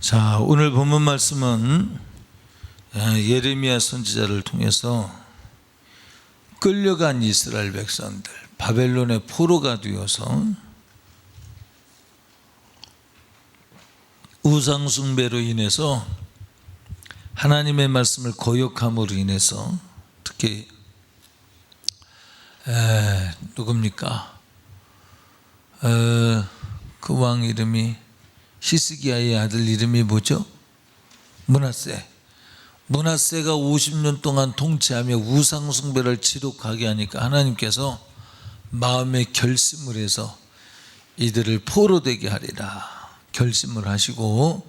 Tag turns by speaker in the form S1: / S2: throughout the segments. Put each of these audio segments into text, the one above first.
S1: 자, 오늘 본문 말씀은 예레미야 선지자를 통해서 끌려간 이스라엘 백성들, 바벨론의 포로가 되어서 우상 숭배로 인해서 하나님의 말씀을 거역함으로 인해서 특히 누굽니까? 그 왕 이름이 히스기야의 아들 이름이 뭐죠? 므낫세. 므낫세가 50년 동안 통치하며 우상 숭배를 지독하게 하니까 하나님께서 마음에 결심을 해서 이들을 포로되게 하리라 결심을 하시고,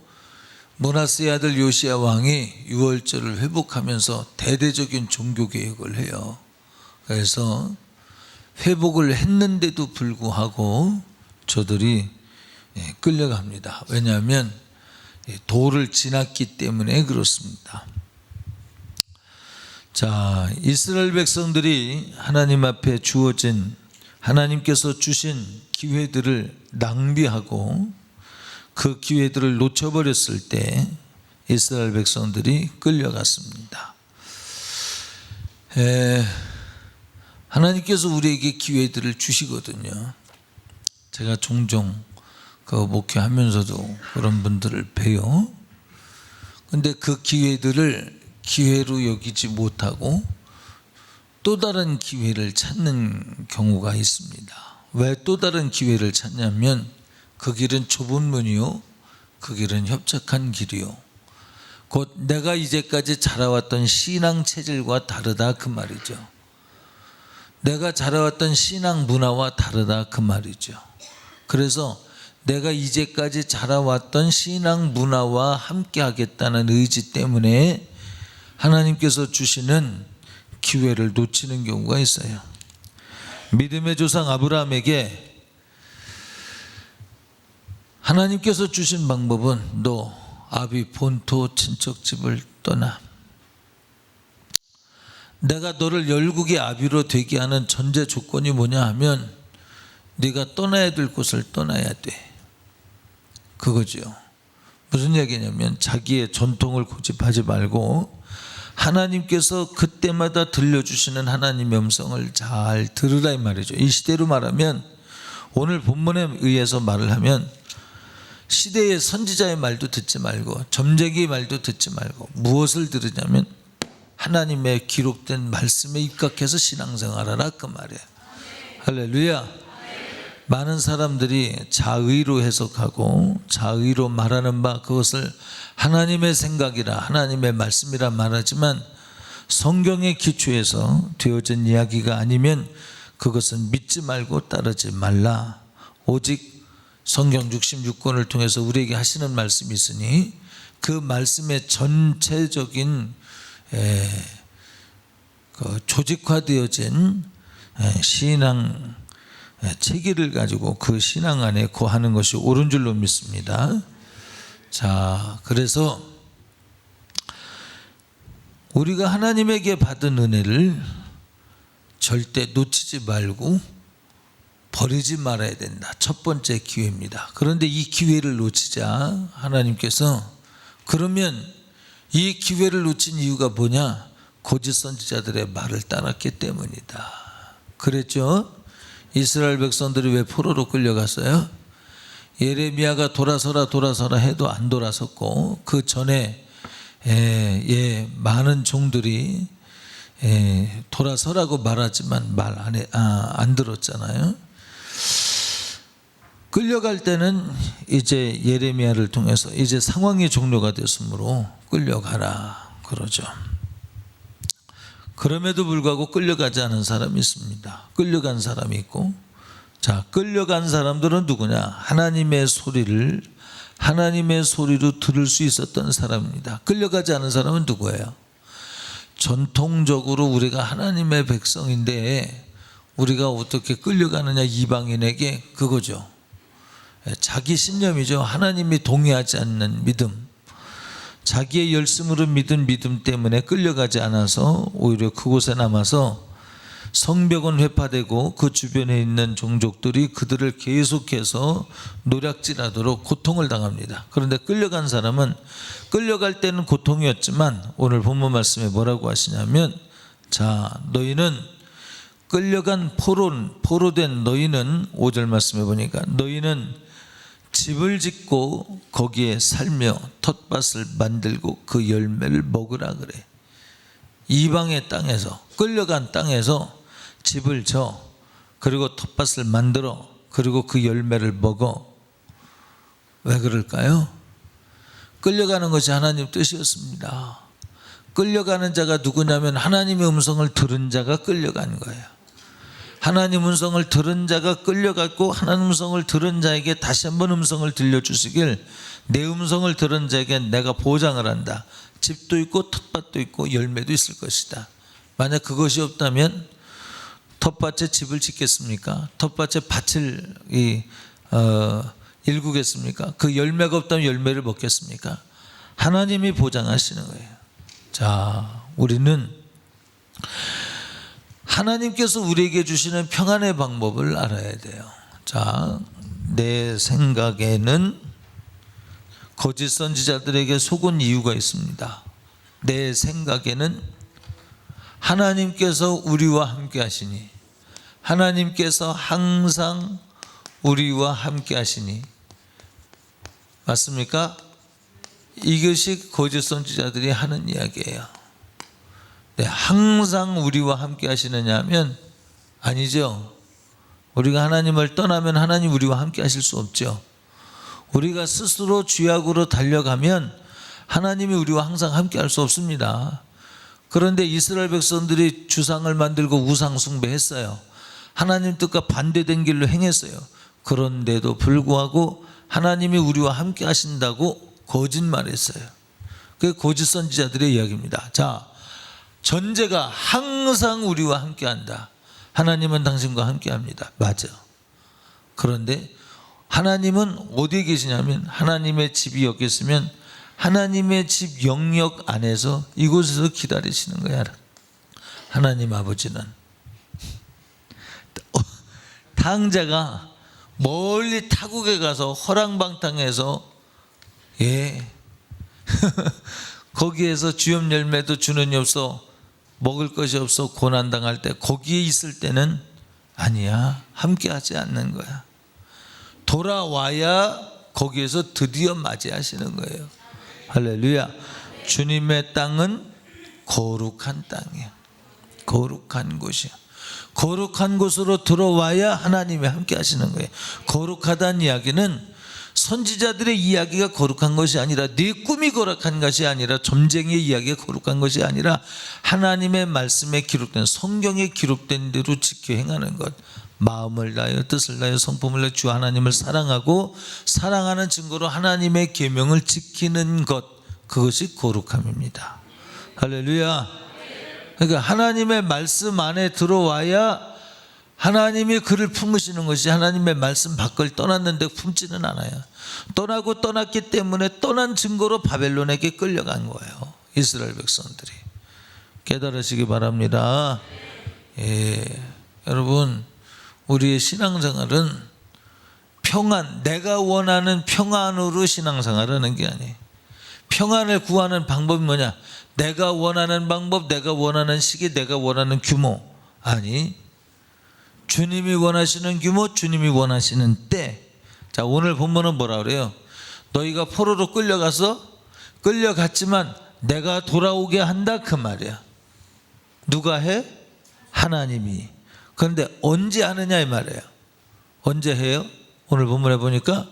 S1: 므낫세의 아들 요시야 왕이 유월절을 회복하면서 대대적인 종교개혁을 해요. 그래서 회복을 했는데도 불구하고 저들이 끌려갑니다. 왜냐하면 도를 지났기 때문에 그렇습니다. 자, 이스라엘 백성들이 하나님 앞에 주어진, 하나님께서 주신 기회들을 낭비하고 그 기회들을 놓쳐버렸을 때 이스라엘 백성들이 끌려갔습니다. 하나님께서 우리에게 기회들을 주시거든요. 제가 종종 그 목회하면서도 그런 분들을 봬요. 근데 그 기회들을 기회로 여기지 못하고 또 다른 기회를 찾는 경우가 있습니다. 왜 또 다른 기회를 찾냐면 그 길은 좁은 문이요, 그 길은 협착한 길이요, 곧 내가 이제까지 자라왔던 신앙 체질과 다르다 그 말이죠. 내가 자라왔던 신앙 문화와 다르다 그 말이죠. 그래서 내가 이제까지 자라왔던 신앙 문화와 함께 하겠다는 의지 때문에 하나님께서 주시는 기회를 놓치는 경우가 있어요. 믿음의 조상 아브라함에게 하나님께서 주신 방법은 너 아비 본토 친척집을 떠나. 내가 너를 열국의 아비로 되게 하는 전제 조건이 뭐냐 하면 네가 떠나야 될 곳을 떠나야 돼. 그거죠. 무슨 얘기냐면 자기의 전통을 고집하지 말고 하나님께서 그때마다 들려주시는 하나님의 음성을 잘 들으라 이 말이죠. 이 시대로 말하면, 오늘 본문에 의해서 말을 하면 시대의 선지자의 말도 듣지 말고 점쟁이의 말도 듣지 말고 무엇을 들으냐면 하나님의 기록된 말씀에 입각해서 신앙생활하라 그 말이에요. 할렐루야. 많은 사람들이 자의로 해석하고 자의로 말하는 바 그것을 하나님의 생각이라 하나님의 말씀이라 말하지만 성경의 기초에서 되어진 이야기가 아니면 그것은 믿지 말고 따르지 말라. 오직 성경 66권을 통해서 우리에게 하시는 말씀이 있으니 그 말씀의 전체적인 조직화되어진 신앙 체계를 가지고 그 신앙 안에 거하는 것이 옳은 줄로 믿습니다. 자, 그래서 우리가 하나님에게 받은 은혜를 절대 놓치지 말고 버리지 말아야 된다. 첫 번째 기회입니다. 그런데 이 기회를 놓치자 하나님께서, 그러면 이 기회를 놓친 이유가 뭐냐? 거짓 선지자들의 말을 따랐기 때문이다. 그랬죠? 이스라엘 백성들이 왜 포로로 끌려갔어요? 예레미야가 돌아서라 해도 안 돌아섰고, 그 전에 많은 종들이 돌아서라고 말하지만 말 안 들었잖아요. 끌려갈 때는 이제 예레미야를 통해서 이제 상황이 종료가 됐으므로 끌려가라 그러죠. 그럼에도 불구하고 끌려가지 않은 사람이 있습니다. 끌려간 사람이 있고, 자, 끌려간 사람들은 누구냐? 하나님의 소리로 들을 수 있었던 사람입니다. 끌려가지 않은 사람은 누구예요? 전통적으로 우리가 하나님의 백성인데 우리가 어떻게 끌려가느냐? 이방인에게 그거죠. 자기 신념이죠. 하나님이 동의하지 않는 믿음, 자기의 열심으로 믿은 믿음 때문에 끌려가지 않아서 오히려 그곳에 남아서 성벽은 회파되고 그 주변에 있는 종족들이 그들을 계속해서 노략질하도록 고통을 당합니다. 그런데 끌려간 사람은 끌려갈 때는 고통이었지만 오늘 본문 말씀에 뭐라고 하시냐면, 자, 너희는 끌려간 포로된 너희는 5절 말씀에 보니까 너희는 집을 짓고 거기에 살며 텃밭을 만들고 그 열매를 먹으라 그래. 이방의 땅에서, 끌려간 땅에서 집을 져, 그리고 텃밭을 만들어, 그리고 그 열매를 먹어. 왜 그럴까요? 끌려가는 것이 하나님 뜻이었습니다. 끌려가는 자가 누구냐면 하나님의 음성을 들은 자가 끌려간 거예요. 하나님 음성을 들은 자가 끌려갔고, 하나님 음성을 들은 자에게 다시 한번 음성을 들려주시길, 내 음성을 들은 자에게 내가 보장을 한다. 집도 있고 텃밭도 있고 열매도 있을 것이다. 만약 그것이 없다면 텃밭에 집을 짓겠습니까? 텃밭에 밭을 일구겠습니까? 그 열매가 없다면 열매를 먹겠습니까? 하나님이 보장하시는 거예요. 자, 우리는 하나님께서 우리에게 주시는 평안의 방법을 알아야 돼요. 자, 내 생각에는 거짓 선지자들에게 속은 이유가 있습니다. 내 생각에는 하나님께서 우리와 함께 하시니, 하나님께서 항상 우리와 함께 하시니, 맞습니까? 이것이 거짓 선지자들이 하는 이야기예요. 네, 항상 우리와 함께 하시느냐 하면 아니죠. 우리가 하나님을 떠나면 하나님 우리와 함께 하실 수 없죠. 우리가 스스로 죄악으로 달려가면 하나님이 우리와 항상 함께 할 수 없습니다. 그런데 이스라엘 백성들이 주상을 만들고 우상 숭배했어요. 하나님 뜻과 반대된 길로 행했어요. 그런데도 불구하고 하나님이 우리와 함께 하신다고 거짓말했어요. 그게 거짓 선지자들의 이야기입니다. 자, 전제가 항상 우리와 함께 한다. 하나님은 당신과 함께 합니다. 맞아. 그런데 하나님은 어디에 계시냐면, 하나님의 집이 여기 있으면 하나님의 집 영역 안에서 이곳에서 기다리시는 거야. 하나님 아버지는 탕자가 멀리 타국에 가서 허랑방탕해서 거기에서 주염 열매도 주는 이 없어, 먹을 것이 없어 고난당할 때 거기에 있을 때는 아니야, 함께 하지 않는 거야. 돌아와야 거기에서 드디어 맞이하시는 거예요. 할렐루야. 주님의 땅은 거룩한 땅이야. 거룩한 곳이야. 거룩한 곳으로 들어와야 하나님이 함께 하시는 거예요. 거룩하다는 이야기는 선지자들의 이야기가 거룩한 것이 아니라, 네 꿈이 거룩한 것이 아니라, 점쟁이의 이야기가 거룩한 것이 아니라, 하나님의 말씀에 기록된, 성경에 기록된 대로 지켜 행하는 것. 마음을 다하여 뜻을 다하여 성품을 다하여 주 하나님을 사랑하고, 사랑하는 증거로 하나님의 계명을 지키는 것, 그것이 거룩함입니다. 할렐루야. 그러니까 하나님의 말씀 안에 들어와야 하나님이 그를 품으시는 것이, 하나님의 말씀 밖을 떠났는데 품지는 않아요. 떠나고 떠났기 때문에 떠난 증거로 바벨론에게 끌려간 거예요. 이스라엘 백성들이. 깨달으시기 바랍니다. 여러분, 우리의 신앙생활은 평안, 내가 원하는 평안으로 신앙생활을 하는 게 아니에요. 평안을 구하는 방법이 뭐냐? 내가 원하는 방법, 내가 원하는 시기, 내가 원하는 규모. 아니, 주님이 원하시는 규모, 주님이 원하시는 때. 자, 오늘 본문은 뭐라 그래요? 너희가 포로로 끌려갔지만 내가 돌아오게 한다, 그 말이야. 누가 해? 하나님이. 그런데 언제 하느냐 이 말이에요. 언제 해요? 오늘 본문에 보니까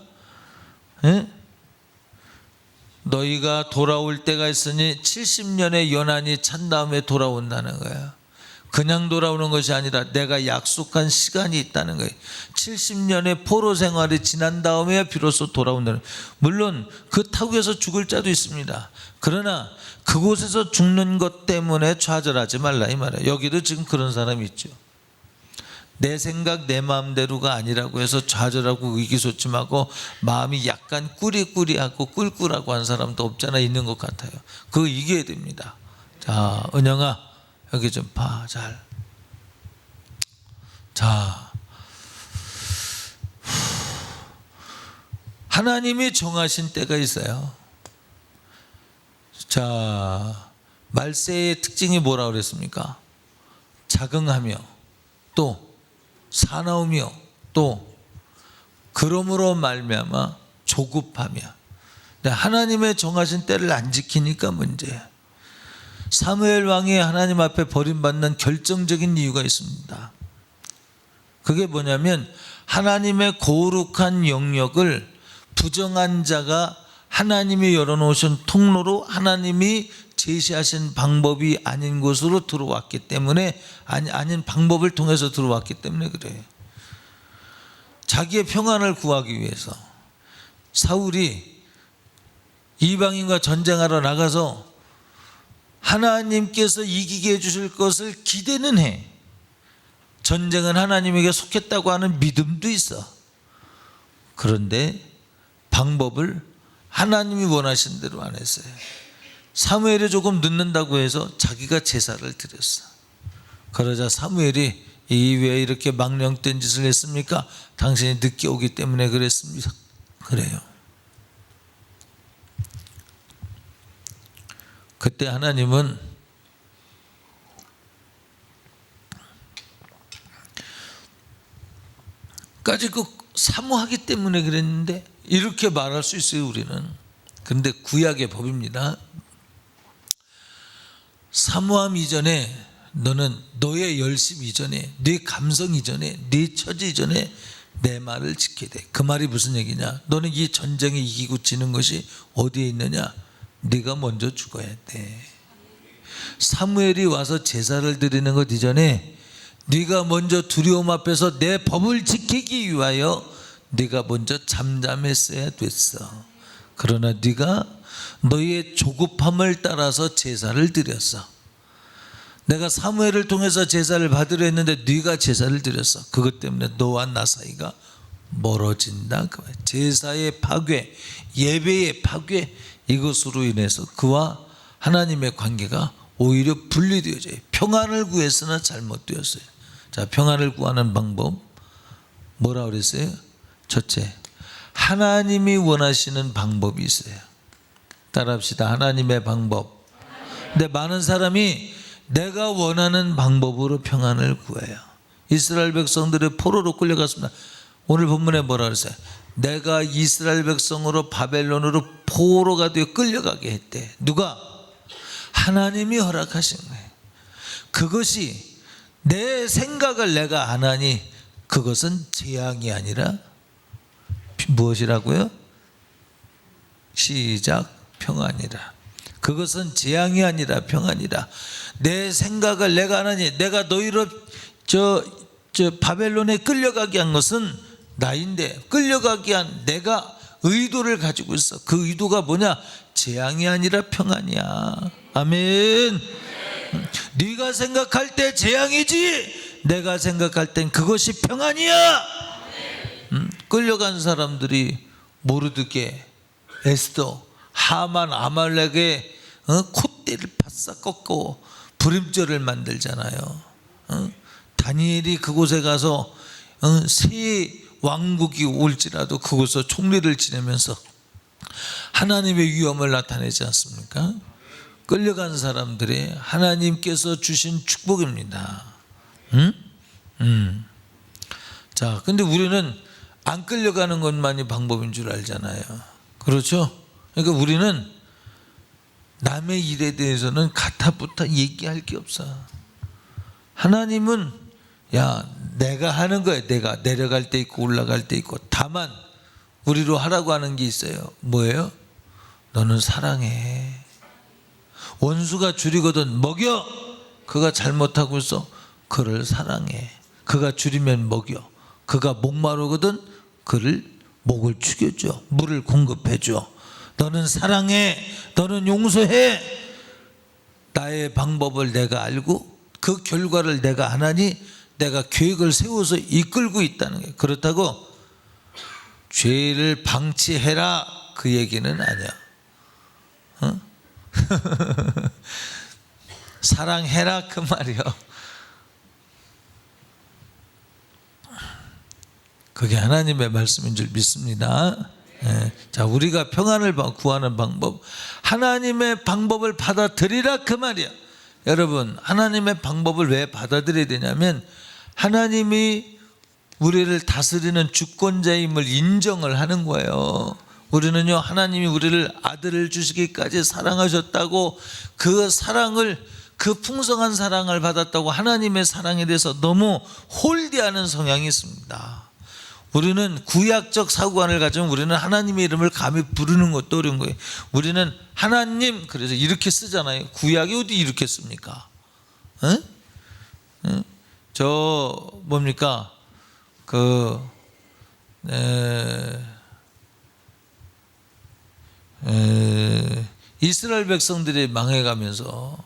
S1: 너희가 돌아올 때가 있으니 70년의 연한이 찬 다음에 돌아온다는 거야. 그냥 돌아오는 것이 아니라 내가 약속한 시간이 있다는 거예요. 70년의 포로 생활이 지난 다음에야 비로소 돌아온다는 거예요. 물론 그 타국에서 죽을 자도 있습니다. 그러나 그곳에서 죽는 것 때문에 좌절하지 말라 이 말이에요. 여기도 지금 그런 사람이 있죠. 내 생각 내 마음대로가 아니라고 해서 좌절하고 의기소침하고 마음이 약간 꾸리꾸리하고 꿀꿀하고 한 사람도 없잖아, 있는 것 같아요. 그거 이겨야 됩니다. 자, 은영아 여기 좀 봐. 잘 자, 하나님이 정하신 때가 있어요. 자, 말세의 특징이 뭐라고 그랬습니까? 자긍하며 또 사나우며 또 그러므로 말미암아 조급하며. 하나님의 정하신 때를 안 지키니까 문제야. 사무엘 왕이 하나님 앞에 버림받는 결정적인 이유가 있습니다. 그게 뭐냐면 하나님의 거룩한 영역을 부정한 자가 하나님이 열어놓으신 통로로 하나님이 제시하신 방법이 아닌 곳으로 들어왔기 때문에, 아닌 방법을 통해서 들어왔기 때문에 그래요. 자기의 평안을 구하기 위해서 사울이 이방인과 전쟁하러 나가서 하나님께서 이기게 해주실 것을 기대는 해. 전쟁은 하나님에게 속했다고 하는 믿음도 있어. 그런데 방법을 하나님이 원하신 대로 안 했어요. 사무엘이 조금 늦는다고 해서 자기가 제사를 드렸어. 그러자 사무엘이 왜 이렇게 망령된 짓을 했습니까? 당신이 늦게 오기 때문에 그랬습니다. 그래요. 그때 하나님은 까지 사모하기 때문에 그랬는데, 이렇게 말할 수 있어요 우리는. 그런데 구약의 법입니다. 사모함 이전에, 너는 너의 열심 이전에, 네 감성 이전에, 네 처지 이전에 내 말을 지켜야 돼. 그 말이 무슨 얘기냐? 너는 이 전쟁에 이기고 지는 것이 어디에 있느냐? 네가 먼저 죽어야 돼. 사무엘이 와서 제사를 드리는 것 이전에 네가 먼저 두려움 앞에서 내 법을 지키기 위하여 네가 먼저 잠잠했어야 됐어. 그러나 네가 너의 조급함을 따라서 제사를 드렸어. 내가 사무엘을 통해서 제사를 받으려 했는데 네가 제사를 드렸어. 그것 때문에 너와 나 사이가 멀어진다. 제사의 파괴, 예배의 파괴, 이것으로 인해서 그와 하나님의 관계가 오히려 분리되어져요. 평안을 구했으나 잘못되었어요. 자, 평안을 구하는 방법 뭐라 그랬어요? 첫째, 하나님이 원하시는 방법이 있어요. 따라합시다. 하나님의 방법. 근데 많은 사람이 내가 원하는 방법으로 평안을 구해요. 이스라엘 백성들이 포로로 끌려갔습니다. 오늘 본문에 뭐라 그랬어요? 내가 이스라엘 백성으로 바벨론으로 포로가 되어 끌려가게 했대. 누가? 하나님이 허락하신 거예요. 그것이 내 생각을 내가 안 하니 그것은 재앙이 아니라 무엇이라고요? 시작. 평안이라. 그것은 재앙이 아니라 평안이라. 내 생각을 내가 안 하니, 내가 너희를 바벨론에 끌려가게 한 것은 나인데, 끌려가게 한 내가 의도를 가지고 있어. 그 의도가 뭐냐? 재앙이 아니라 평안이야. 아멘. 네가 생각할 때 재앙이지 내가 생각할 땐 그것이 평안이야. 끌려간 사람들이 모르드게, 에스더, 하만, 아말렉의 콧대를 바싹 꺾고 부림절을 만들잖아요. 다니엘이 그곳에 가서 새 왕국이 올지라도 그곳에서 총리를 지내면서 하나님의 위엄을 나타내지 않습니까? 끌려간 사람들의 하나님께서 주신 축복입니다. 자, 근데 우리는 안 끌려가는 것만이 방법인 줄 알잖아요. 그렇죠? 그러니까 우리는 남의 일에 대해서는 가타부타 얘기할 게 없어. 하나님은 야, 내가 하는 거야. 내가 내려갈 때 있고 올라갈 때 있고. 다만 우리로 하라고 하는 게 있어요. 뭐예요? 너는 사랑해. 원수가 줄이거든 먹여. 그가 잘못하고 있어. 그를 사랑해. 그가 줄이면 먹여. 그가 목마르거든 그를 목을 축여줘. 물을 공급해줘. 너는 사랑해. 너는 용서해. 나의 방법을 내가 알고 그 결과를 내가 안 하니 내가 계획을 세워서 이끌고 있다는 거예요. 그렇다고 죄를 방치해라 그 얘기는 아니야. 사랑해라 그 말이요. 그게 하나님의 말씀인 줄 믿습니다. 예. 자, 우리가 평안을 구하는 방법, 하나님의 방법을 받아들이라 그 말이야. 여러분, 하나님의 방법을 왜 받아들여야 되냐면 하나님이 우리를 다스리는 주권자임을 인정을 하는 거예요. 우리는요, 하나님이 우리를 아들을 주시기까지 사랑하셨다고, 그 사랑을, 그 풍성한 사랑을 받았다고 하나님의 사랑에 대해서 너무 홀대하는 성향이 있습니다. 우리는 구약적 사고관을 가지면 우리는 하나님의 이름을 감히 부르는 것도 어려운 거예요. 우리는 하나님, 그래서 이렇게 쓰잖아요. 구약이 어디 이렇게 씁니까? 응? 응? 저 뭡니까? 이스라엘 백성들이 망해가면서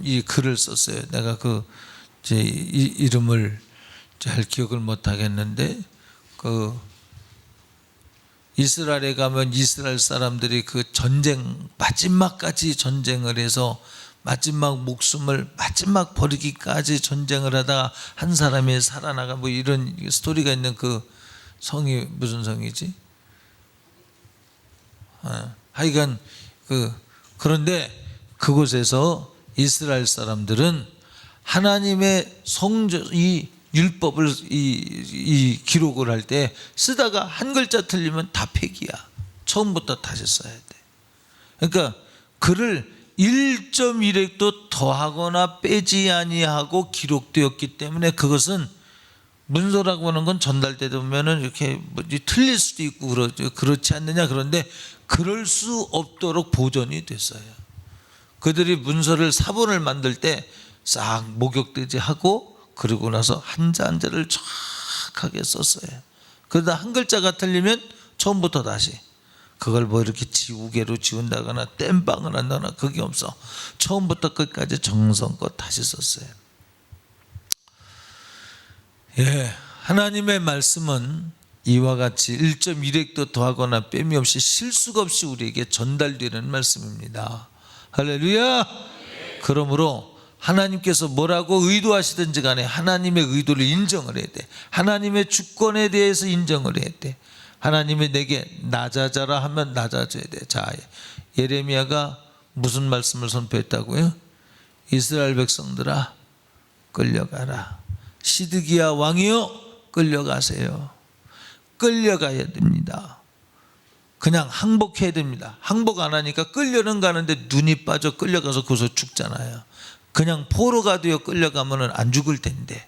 S1: 이 글을 썼어요. 내가 제 이름을 잘 기억을 못 하겠는데, 이스라엘에 가면 이스라엘 사람들이 그 전쟁, 마지막까지 전쟁을 해서 마지막 목숨을 마지막 버리기까지 전쟁을 하다가 한 사람이 살아나가, 뭐 이런 스토리가 있는 그 성이 무슨 성이지? 하여간 그런데 그곳에서 이스라엘 사람들은 하나님의 이 율법을 이 기록을 할 때 쓰다가 한 글자 틀리면 다 폐기야. 처음부터 다시 써야 돼. 그러니까 글을 1.1획도 더하거나 빼지 아니하고 기록되었기 때문에, 그것은 문서라고 하는 건 전달되다 보면은 이렇게 틀릴 수도 있고 그렇지 않느냐. 그런데 그럴 수 없도록 보존이 됐어요. 그들이 문서를 사본을 만들 때 싹 목욕되지 하고, 그러고 나서 한자 한자를 정확하게 썼어요. 그러다 한 글자가 틀리면 처음부터 다시, 그걸 뭐 이렇게 지우개로 지운다거나 땜빵을 한다거나 그게 없어. 처음부터 끝까지 정성껏 다시 썼어요. 예, 하나님의 말씀은 이와 같이 1.1획도 더하거나 빼미 없이 실수가 없이 우리에게 전달되는 말씀입니다. 할렐루야. 그러므로 하나님께서 뭐라고 의도하시든지 간에 하나님의 의도를 인정을 해야 돼. 하나님의 주권에 대해서 인정을 해야 돼. 하나님이 내게 낮아져라 하면 낮아져야 돼. 자, 예레미야가 무슨 말씀을 선포했다고요? 이스라엘 백성들아, 끌려가라. 시드기야 왕이여, 끌려가세요. 끌려가야 됩니다. 그냥 항복해야 됩니다. 항복 안 하니까 끌려는 가는데 눈이 빠져 끌려가서 거기서 죽잖아요. 그냥 포로가 되어 끌려가면 안 죽을 텐데,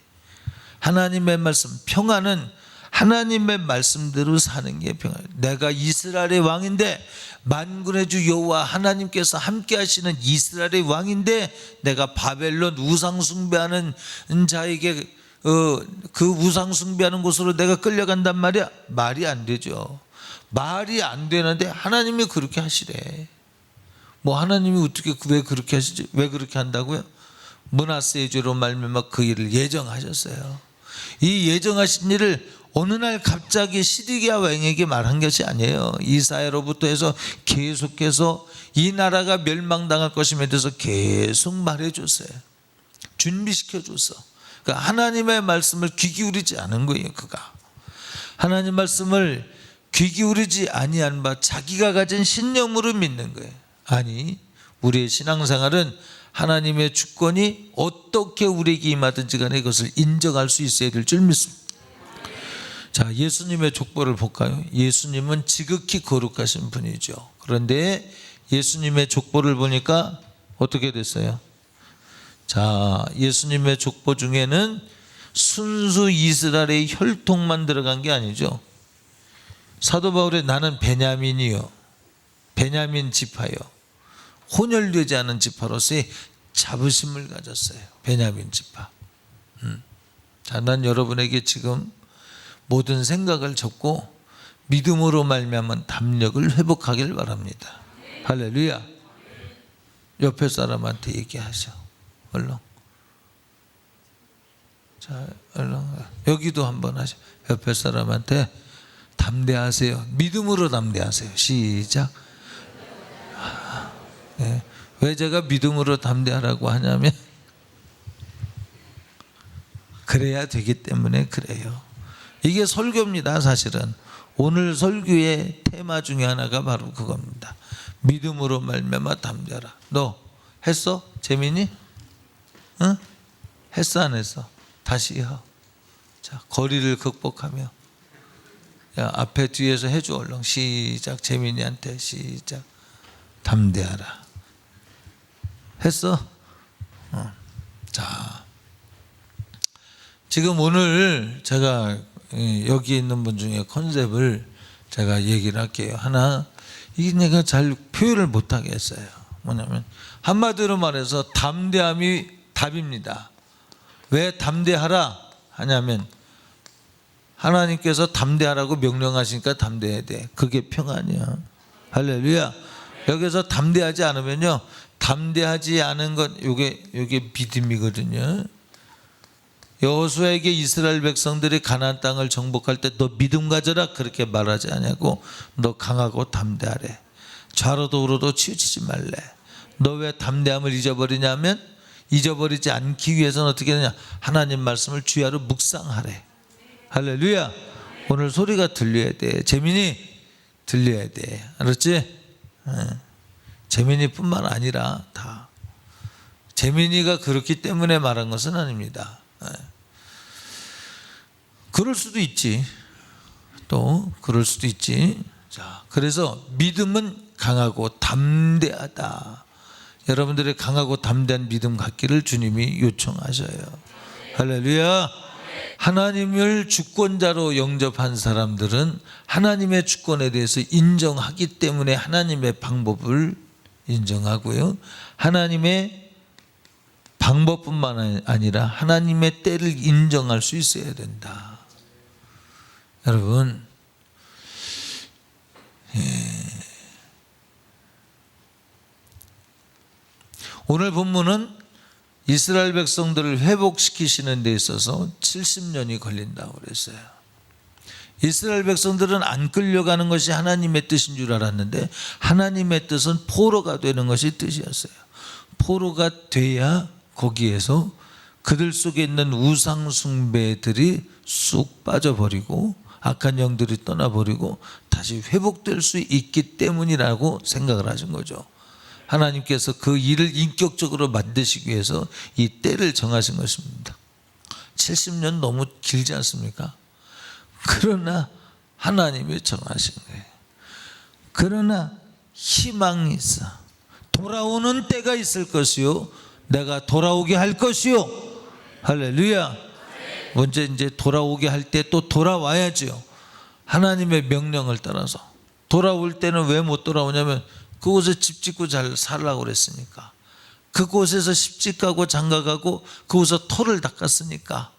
S1: 하나님의 말씀, 평안은 하나님의 말씀대로 사는 게 평안. 내가 이스라엘의 왕인데, 만군의 주 여호와 하나님께서 함께 하시는 이스라엘의 왕인데, 내가 바벨론 우상 숭배하는 자에게 그 우상 숭배하는 곳으로 내가 끌려간단 말이야. 말이 안 되죠. 말이 안 되는데 하나님이 그렇게 하시래. 뭐 하나님이 어떻게 왜 그렇게 하시지? 왜 그렇게 한다고요? 므낫세의 죄로 말미암아 그 일을 예정하셨어요. 이 예정하신 일을 어느 날 갑자기 시드기야 왕에게 말한 것이 아니에요. 이사야로부터 해서 계속해서 이 나라가 멸망당할 것임에 대해서 계속 말해줬어요. 준비시켜줬어. 그러니까 하나님의 말씀을 귀 기울이지 않은 거예요. 그가 하나님 말씀을 귀 기울이지 아니한 바 자기가 가진 신념으로 믿는 거예요. 아니, 우리의 신앙생활은 하나님의 주권이 어떻게 우리에게 임하든지 간에 그것을 인정할 수 있어야 될 줄 믿습니다. 자, 예수님의 족보를 볼까요? 예수님은 지극히 거룩하신 분이죠. 그런데 예수님의 족보를 보니까 어떻게 됐어요? 자, 예수님의 족보 중에는 순수 이스라엘의 혈통만 들어간 게 아니죠. 사도 바울의 나는 베냐민이요, 베냐민 지파요, 혼혈되지 않은 지파로서의 자부심을 가졌어요. 베냐민 지파. 자, 난 여러분에게 지금 모든 생각을 접고 믿음으로 말미암은 담력을 회복하길 바랍니다. 할렐루야. 옆에 사람한테 얘기하셔. 얼른. 자, 얼른. 여기도 한번 하셔. 옆에 사람한테 담대하세요. 믿음으로 담대하세요. 시작. 네. 왜 제가 믿음으로 담대하라고 하냐면 그래야 되기 때문에 그래요. 이게 설교입니다. 사실은 오늘 설교의 테마 중에 하나가 바로 그겁니다. 믿음으로 말미암아 담대하라. 너 했어? 재민이? 응? 했어 안 했어? 다시 해. 자, 거리를 극복하며. 야, 앞에 뒤에서 해줘 얼른. 시작. 재민이한테 시작. 담대하라. 했어? 자, 지금 오늘 제가 여기 있는 분 중에 컨셉을 제가 얘기를 할게요. 하나, 이게 내가 잘 표현을 못하게 했어요. 뭐냐면 한마디로 말해서 담대함이 답입니다. 왜 담대하라 하냐면 하나님께서 담대하라고 명령하시니까 담대해야 돼. 그게 평안이야. 할렐루야. 여기서 담대하지 않으면요, 담대하지 않은 것, 요게 믿음이거든요. 여호수아에게 이스라엘 백성들이 가나안 땅을 정복할 때 너 믿음 가져라 그렇게 말하지 않냐고. 너 강하고 담대하래. 좌로도 우로도 치우치지 말래. 너 왜 담대함을 잊어버리냐면 잊어버리지 않기 위해서는 어떻게 되냐, 하나님 말씀을 주야로 묵상하래. 할렐루야. 오늘 소리가 들려야 돼. 재민이 들려야 돼. 알았지? 재민이 뿐만 아니라 다. 재민이가 그렇기 때문에 말한 것은 아닙니다. 그럴 수도 있지. 또 그럴 수도 있지. 자, 그래서 믿음은 강하고 담대하다. 여러분들의 강하고 담대한 믿음 갖기를 주님이 요청하셔요. 할렐루야. 하나님을 주권자로 영접한 사람들은 하나님의 주권에 대해서 인정하기 때문에 하나님의 방법을 인정하고요, 하나님의 방법뿐만 아니라 하나님의 때를 인정할 수 있어야 된다. 여러분, 오늘 본문은 이스라엘 백성들을 회복시키시는 데 있어서 70년이 걸린다고 그랬어요. 이스라엘 백성들은 안 끌려가는 것이 하나님의 뜻인 줄 알았는데 하나님의 뜻은 포로가 되는 것이 뜻이었어요. 포로가 돼야 거기에서 그들 속에 있는 우상 숭배들이 쑥 빠져버리고 악한 영들이 떠나버리고 다시 회복될 수 있기 때문이라고 생각을 하신 거죠. 하나님께서 그 일을 인격적으로 만드시기 위해서 이 때를 정하신 것입니다. 70년 너무 길지 않습니까? 그러나 하나님이 정하신 거예요. 그러나 희망이 있어. 돌아오는 때가 있을 것이요, 내가 돌아오게 할 것이요. 할렐루야. 먼저 이제 돌아오게 할 때 또 돌아와야죠. 하나님의 명령을 따라서. 돌아올 때는 왜 못 돌아오냐면 그곳에 집 짓고 잘 살라고 그랬으니까. 그곳에서 십집가고 장가가고 그곳에서 터를 닦았으니까,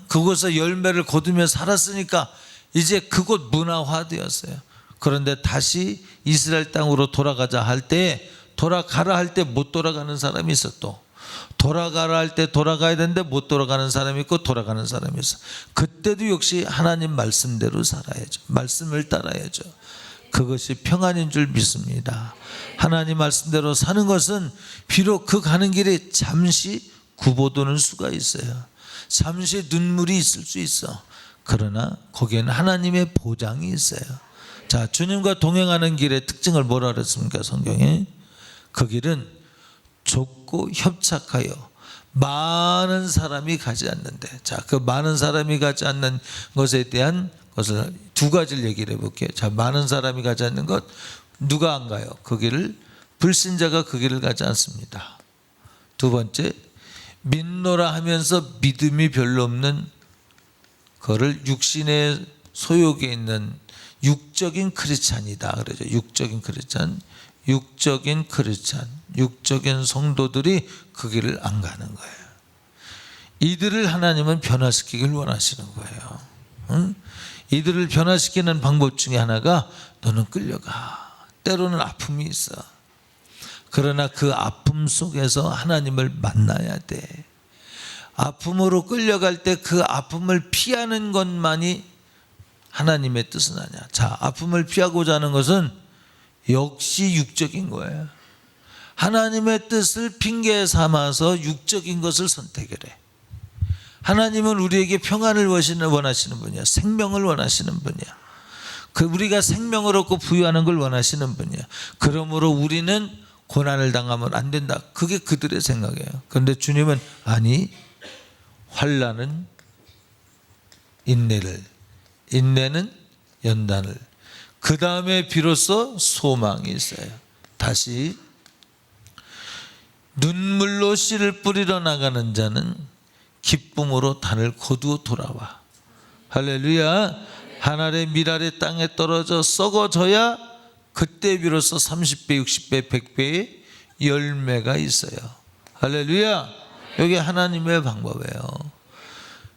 S1: 그곳에서 열매를 거두며 살았으니까 이제 그곳 문화화되었어요. 그런데 다시 이스라엘 땅으로 돌아가자 할 때, 돌아가라 할 때 못 돌아가는 사람이 있어. 또 돌아가라 할 때 돌아가야 되는데 못 돌아가는 사람이 있고 돌아가는 사람이 있어. 그때도 역시 하나님 말씀대로 살아야죠. 말씀을 따라야죠. 그것이 평안인 줄 믿습니다. 하나님 말씀대로 사는 것은 비록 그 가는 길에 잠시 굽어도는 수가 있어요. 잠시 눈물이 있을 수 있어. 그러나 거기에는 하나님의 보장이 있어요. 자, 주님과 동행하는 길의 특징을 뭐라 그랬습니까? 성경에 그 길은 좁고 협착하여 많은 사람이 가지 않는데, 자, 그 많은 사람이 가지 않는 것에 대한 것을 두 가지를 얘기를 해볼게요. 자, 많은 사람이 가지 않는 것, 누가 안 가요? 그 길을 불신자가 그 길을 가지 않습니다. 두 번째, 믿노라 하면서 믿음이 별로 없는 그거를 육신의 소욕에 있는 육적인 크리스찬이다 그러죠. 육적인 크리스찬, 육적인 크리스찬, 육적인 성도들이 그 길을 안 가는 거예요. 이들을 하나님은 변화시키길 원하시는 거예요. 응? 이들을 변화시키는 방법 중에 하나가 너는 끌려가. 때로는 아픔이 있어. 그러나 그 아픔 속에서 하나님을 만나야 돼. 아픔으로 끌려갈 때 그 아픔을 피하는 것만이 하나님의 뜻은 아니야. 자, 아픔을 피하고자 하는 것은 역시 육적인 거예요. 하나님의 뜻을 핑계 삼아서 육적인 것을 선택을 해. 하나님은 우리에게 평안을 원하시는 분이야. 생명을 원하시는 분이야. 우리가 생명을 얻고 부유하는 걸 원하시는 분이야. 그러므로 우리는 고난을 당하면 안 된다. 그게 그들의 생각이에요. 그런데 주님은 아니, 환난은 인내를, 인내는 연단을, 그 다음에 비로소 소망이 있어요. 다시 눈물로 씨를 뿌리러 나가는 자는 기쁨으로 단을 거두어 돌아와. 할렐루야. 한 알의 밀알의 땅에 떨어져 썩어져야 그때 비로소 30배, 60배, 100배의 열매가 있어요. 할렐루야. 이게 하나님의 방법이에요.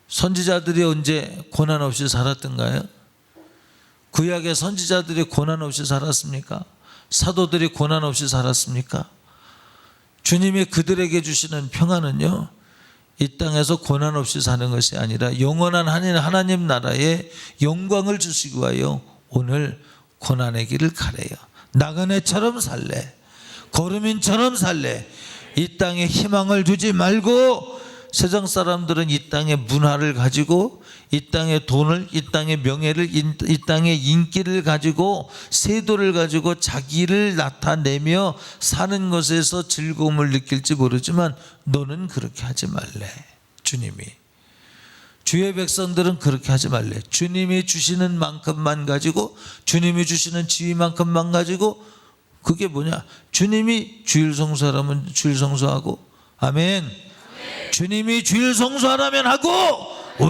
S1: 선지자들이 언제 고난 없이 살았던가요? 구약의 선지자들이 고난 없이 살았습니까? 사도들이 고난 없이 살았습니까? 주님이 그들에게 주시는 평안은요, 이 땅에서 고난 없이 사는 것이 아니라 영원한 하나님 나라의 영광을 주시기 위하여 오늘 고난의 길을 가래요. 나그네처럼 살래, 거루민처럼 살래. 이 땅에 희망을 두지 말고, 세상 사람들은 이 땅의 문화를 가지고, 이 땅의 돈을, 이 땅의 명예를, 이 땅의 인기를 가지고, 세도를 가지고 자기를 나타내며 사는 것에서 즐거움을 느낄지 모르지만 너는 그렇게 하지 말래. 주님이, 주의 백성들은 그렇게 하지 말래. 주님이 주시는 만큼만 가지고, 주님이 주시는 지위만큼만 가지고, 그게 뭐냐? 주님이 주일 성수하라면 주일 성수하고, 아멘. 주님이 주일 성수하라면 하고,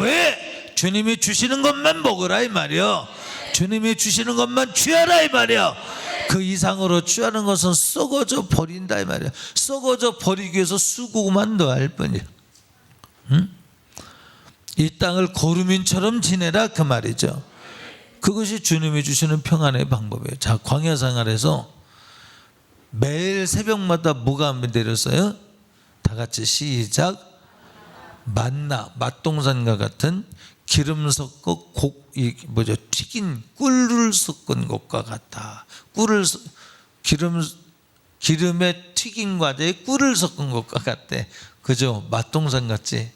S1: 왜? 주님이 주시는 것만 먹으라 이 말이요. 주님이 주시는 것만 취하라 이 말이요. 그 이상으로 취하는 것은 썩어져 버린다 이 말이요. 썩어져 버리기 위해서 수고만 더 할 뿐이요. 이 땅을 거루민처럼 지내라 그 말이죠. 그것이 주님이 주시는 평안의 방법이에요. 자, 광야 생활에서 매일 새벽마다 뭐가 내렸어요? 다 같이 시작. 만나, 맛동산과 같은 기름 섞어 튀긴 꿀을 섞은 것과 같다. 기름에 튀긴 과자에 꿀을 섞은 것과 같대. 그죠? 맛동산 같지?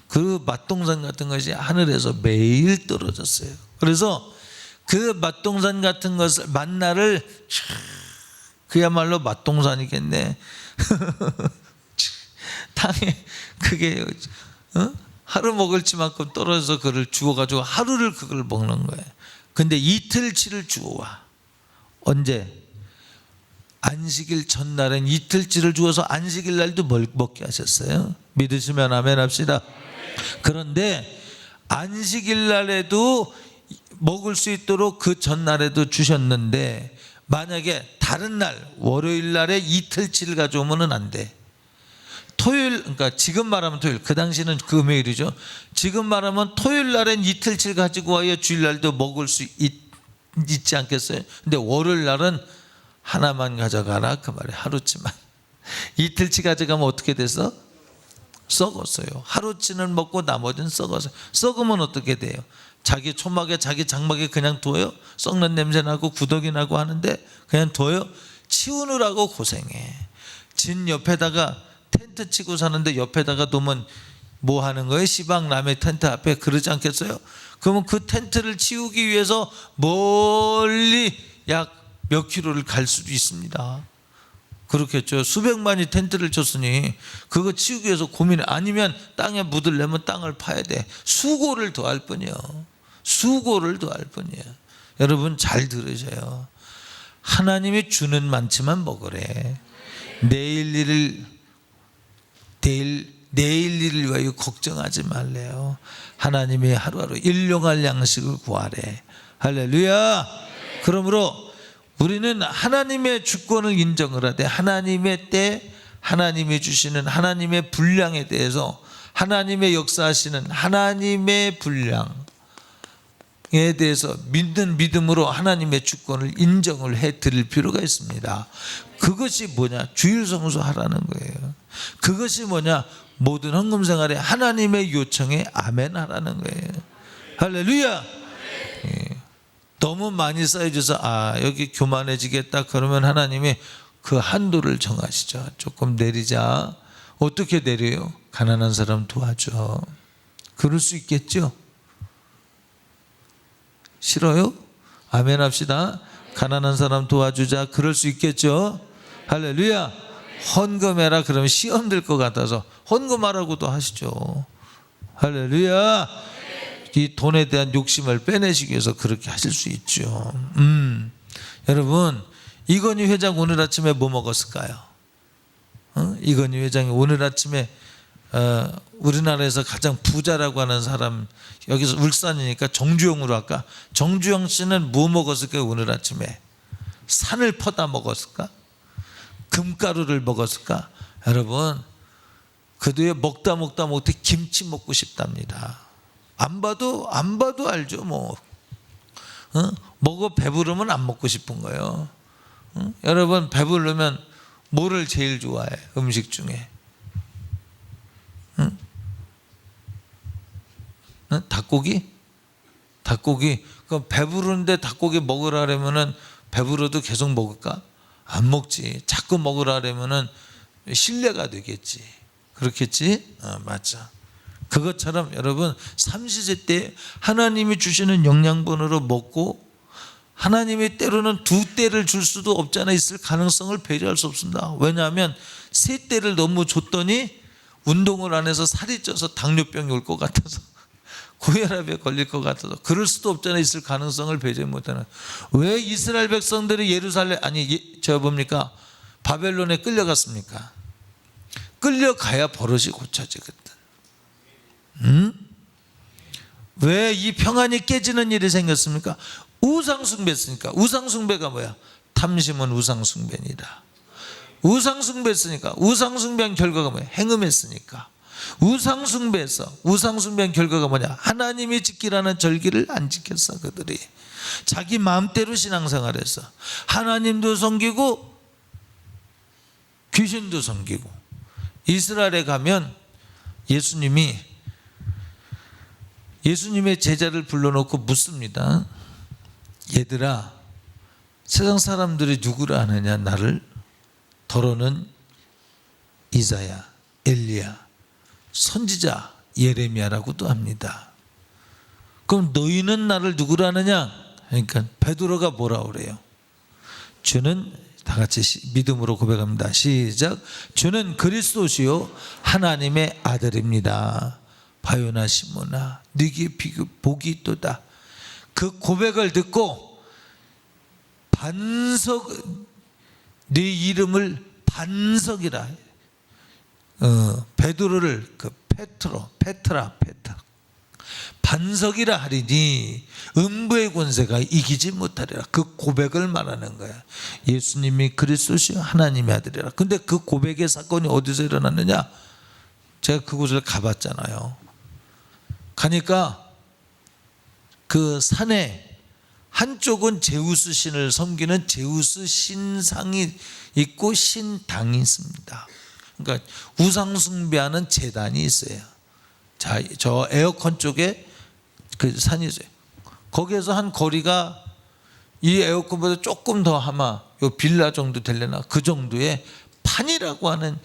S1: 그 맛동산 같은 것이 하늘에서 매일 떨어졌어요. 그래서 그 맛동산 같은 것을, 만나를, 그야말로 맛동산이겠네. 땅에 그게 하루 먹을지만큼 떨어져서 그걸 주워가지고 하루를 그걸 먹는 거예요. 근데 이틀치를 주워와. 언제? 안식일 전날엔 이틀치를 주워서 안식일 날도 먹게 하셨어요. 믿으시면 아멘 합시다. 그런데 안식일 날에도 먹을 수 있도록 그 전날에도 주셨는데, 만약에 다른 날 월요일 날에 이틀치를 가져오면 안 돼. 토요일, 그러니까 지금 말하면 토요일, 그 당시는 금요일이죠. 지금 말하면 토요일 날엔 이틀치를 가지고 와야 주일 날도 먹을 수 있지 않겠어요? 근데 월요일 날은 하나만 가져가라 그 말이에요. 하루치만. 이틀치 가져가면 어떻게 돼서? 썩었어요. 하루치는 먹고 나머지는 썩었어요. 썩으면 어떻게 돼요? 자기 초막에, 자기 장막에 그냥 둬요? 썩는 냄새 나고 구더기 나고 하는데 그냥 둬요? 치우느라고 고생해. 진 옆에다가 텐트 치고 사는데 옆에다가 두면 뭐 하는 거예요? 시방 남의 텐트 앞에 그러지 않겠어요? 그러면 그 텐트를 치우기 위해서 멀리 약 몇 킬로를 갈 수도 있습니다. 그렇겠죠. 수백만이 텐트를 쳤으니 그거 치우기 위해서 고민해. 아니면 땅에 묻으려면 땅을 파야 돼. 수고를 더 할 뿐이요. 수고를 더 할 뿐이에요. 여러분 잘 들으세요. 하나님이 주는 많지만 먹으래. 내일 일을 위하여 걱정하지 말래요. 하나님이 하루하루 일용할 양식을 구하래. 할렐루야. 그러므로 우리는 하나님의 주권을 인정을 하되, 하나님의 때 하나님이 주시는 하나님의 분량에 대해서, 하나님의 역사하시는 하나님의 분량에 대해서 믿는 믿음으로 하나님의 주권을 인정을 해 드릴 필요가 있습니다. 그것이 뭐냐? 주일 성수하라는 거예요. 그것이 뭐냐? 모든 헌금 생활에 하나님의 요청에 아멘 하라는 거예요. 할렐루야. 너무 많이 쌓여져서 여기 교만해지겠다 그러면 하나님이 그 한도를 정하시죠. 조금 내리자. 어떻게 내려요? 가난한 사람 도와줘. 그럴 수 있겠죠? 싫어요? 아멘 합시다. 가난한 사람 도와주자. 그럴 수 있겠죠? 할렐루야. 헌금해라 그러면 시험 될 것 같아서 헌금하라고도 하시죠. 할렐루야. 이 돈에 대한 욕심을 빼내시기 위해서 그렇게 하실 수 있죠. 여러분, 이건희 회장 오늘 아침에 뭐 먹었을까요? 이건희 회장이 오늘 아침에 우리나라에서 가장 부자라고 하는 사람, 여기서 울산이니까 정주영으로 할까? 정주영 씨는 뭐 먹었을까요? 오늘 아침에 산을 퍼다 먹었을까? 금가루를 먹었을까? 여러분, 그 뒤에 먹다 김치 먹고 싶답니다. 안 봐도 알죠. 뭐 먹어 배부르면 안 먹고 싶은 거예요. 여러분, 배부르면 뭐를 제일 좋아해? 음식 중에 닭고기? 그럼 배부른데 닭고기 먹으라면은 배부러도 계속 먹을까? 안 먹지. 자꾸 먹으라면은 신뢰가 되겠지. 그렇겠지? 맞아. 그것처럼 여러분, 삼시세 때 하나님이 주시는 영양분으로 먹고, 하나님이 때로는 2때를 줄 수도 없잖아. 있을 가능성을 배제할 수 없습니다. 왜냐하면 3때를 너무 줬더니 운동을 안 해서 살이 쪄서 당뇨병이 올 것 같아서, 고혈압에 걸릴 것 같아서, 그럴 수도 없잖아. 있을 가능성을 배제 못하는. 왜 이스라엘 백성들이 바벨론에 끌려갔습니까? 끌려가야 버릇이 고쳐지거든. 왜 이 평안이 깨지는 일이 생겼습니까? 우상숭배했으니까. 우상숭배가 뭐야? 탐심은 우상숭배니라. 우상숭배했으니까. 우상숭배한 결과가 뭐야? 행음했으니까. 우상숭배한 결과가 뭐냐? 하나님이 지키라는 절기를 안 지켰어. 그들이 자기 마음대로 신앙생활했어. 하나님도 섬기고 귀신도 섬기고. 이스라엘에 가면 예수님의 제자를 불러놓고 묻습니다. 얘들아, 세상 사람들이 누구를 아느냐? 나를 더러는 이사야, 엘리야, 선지자 예레미야라고도 합니다. 그럼 너희는 나를 누구로 아느냐? 그러니까 베드로가 뭐라 그래요? 주는, 다 같이 믿음으로 고백합니다. 시작. 주는 그리스도시요 하나님의 아들입니다. 바요나 시모나 네게 복이 있도다. 그 고백을 듣고 네 이름을 반석이라, 베드로를 페트라 반석이라 하리니 음부의 권세가 이기지 못하리라. 그 고백을 말하는 거야. 예수님이 그리스도시요 하나님의 아들이라. 근데 그 고백의 사건이 어디서 일어났느냐? 제가 그곳을 가봤잖아요. 가니까 그 산에 한쪽은 제우스 신을 섬기는 제우스 신상이 있고 신당이 있습니다. 그러니까 우상숭배하는 제단이 있어요. 자, 저 에어컨 쪽에 그 산이 있어요. 거기에서 한 거리가 이 에어컨보다 조금 더 아마 요 빌라 정도 되려나, 그 정도의 판이라고 하는,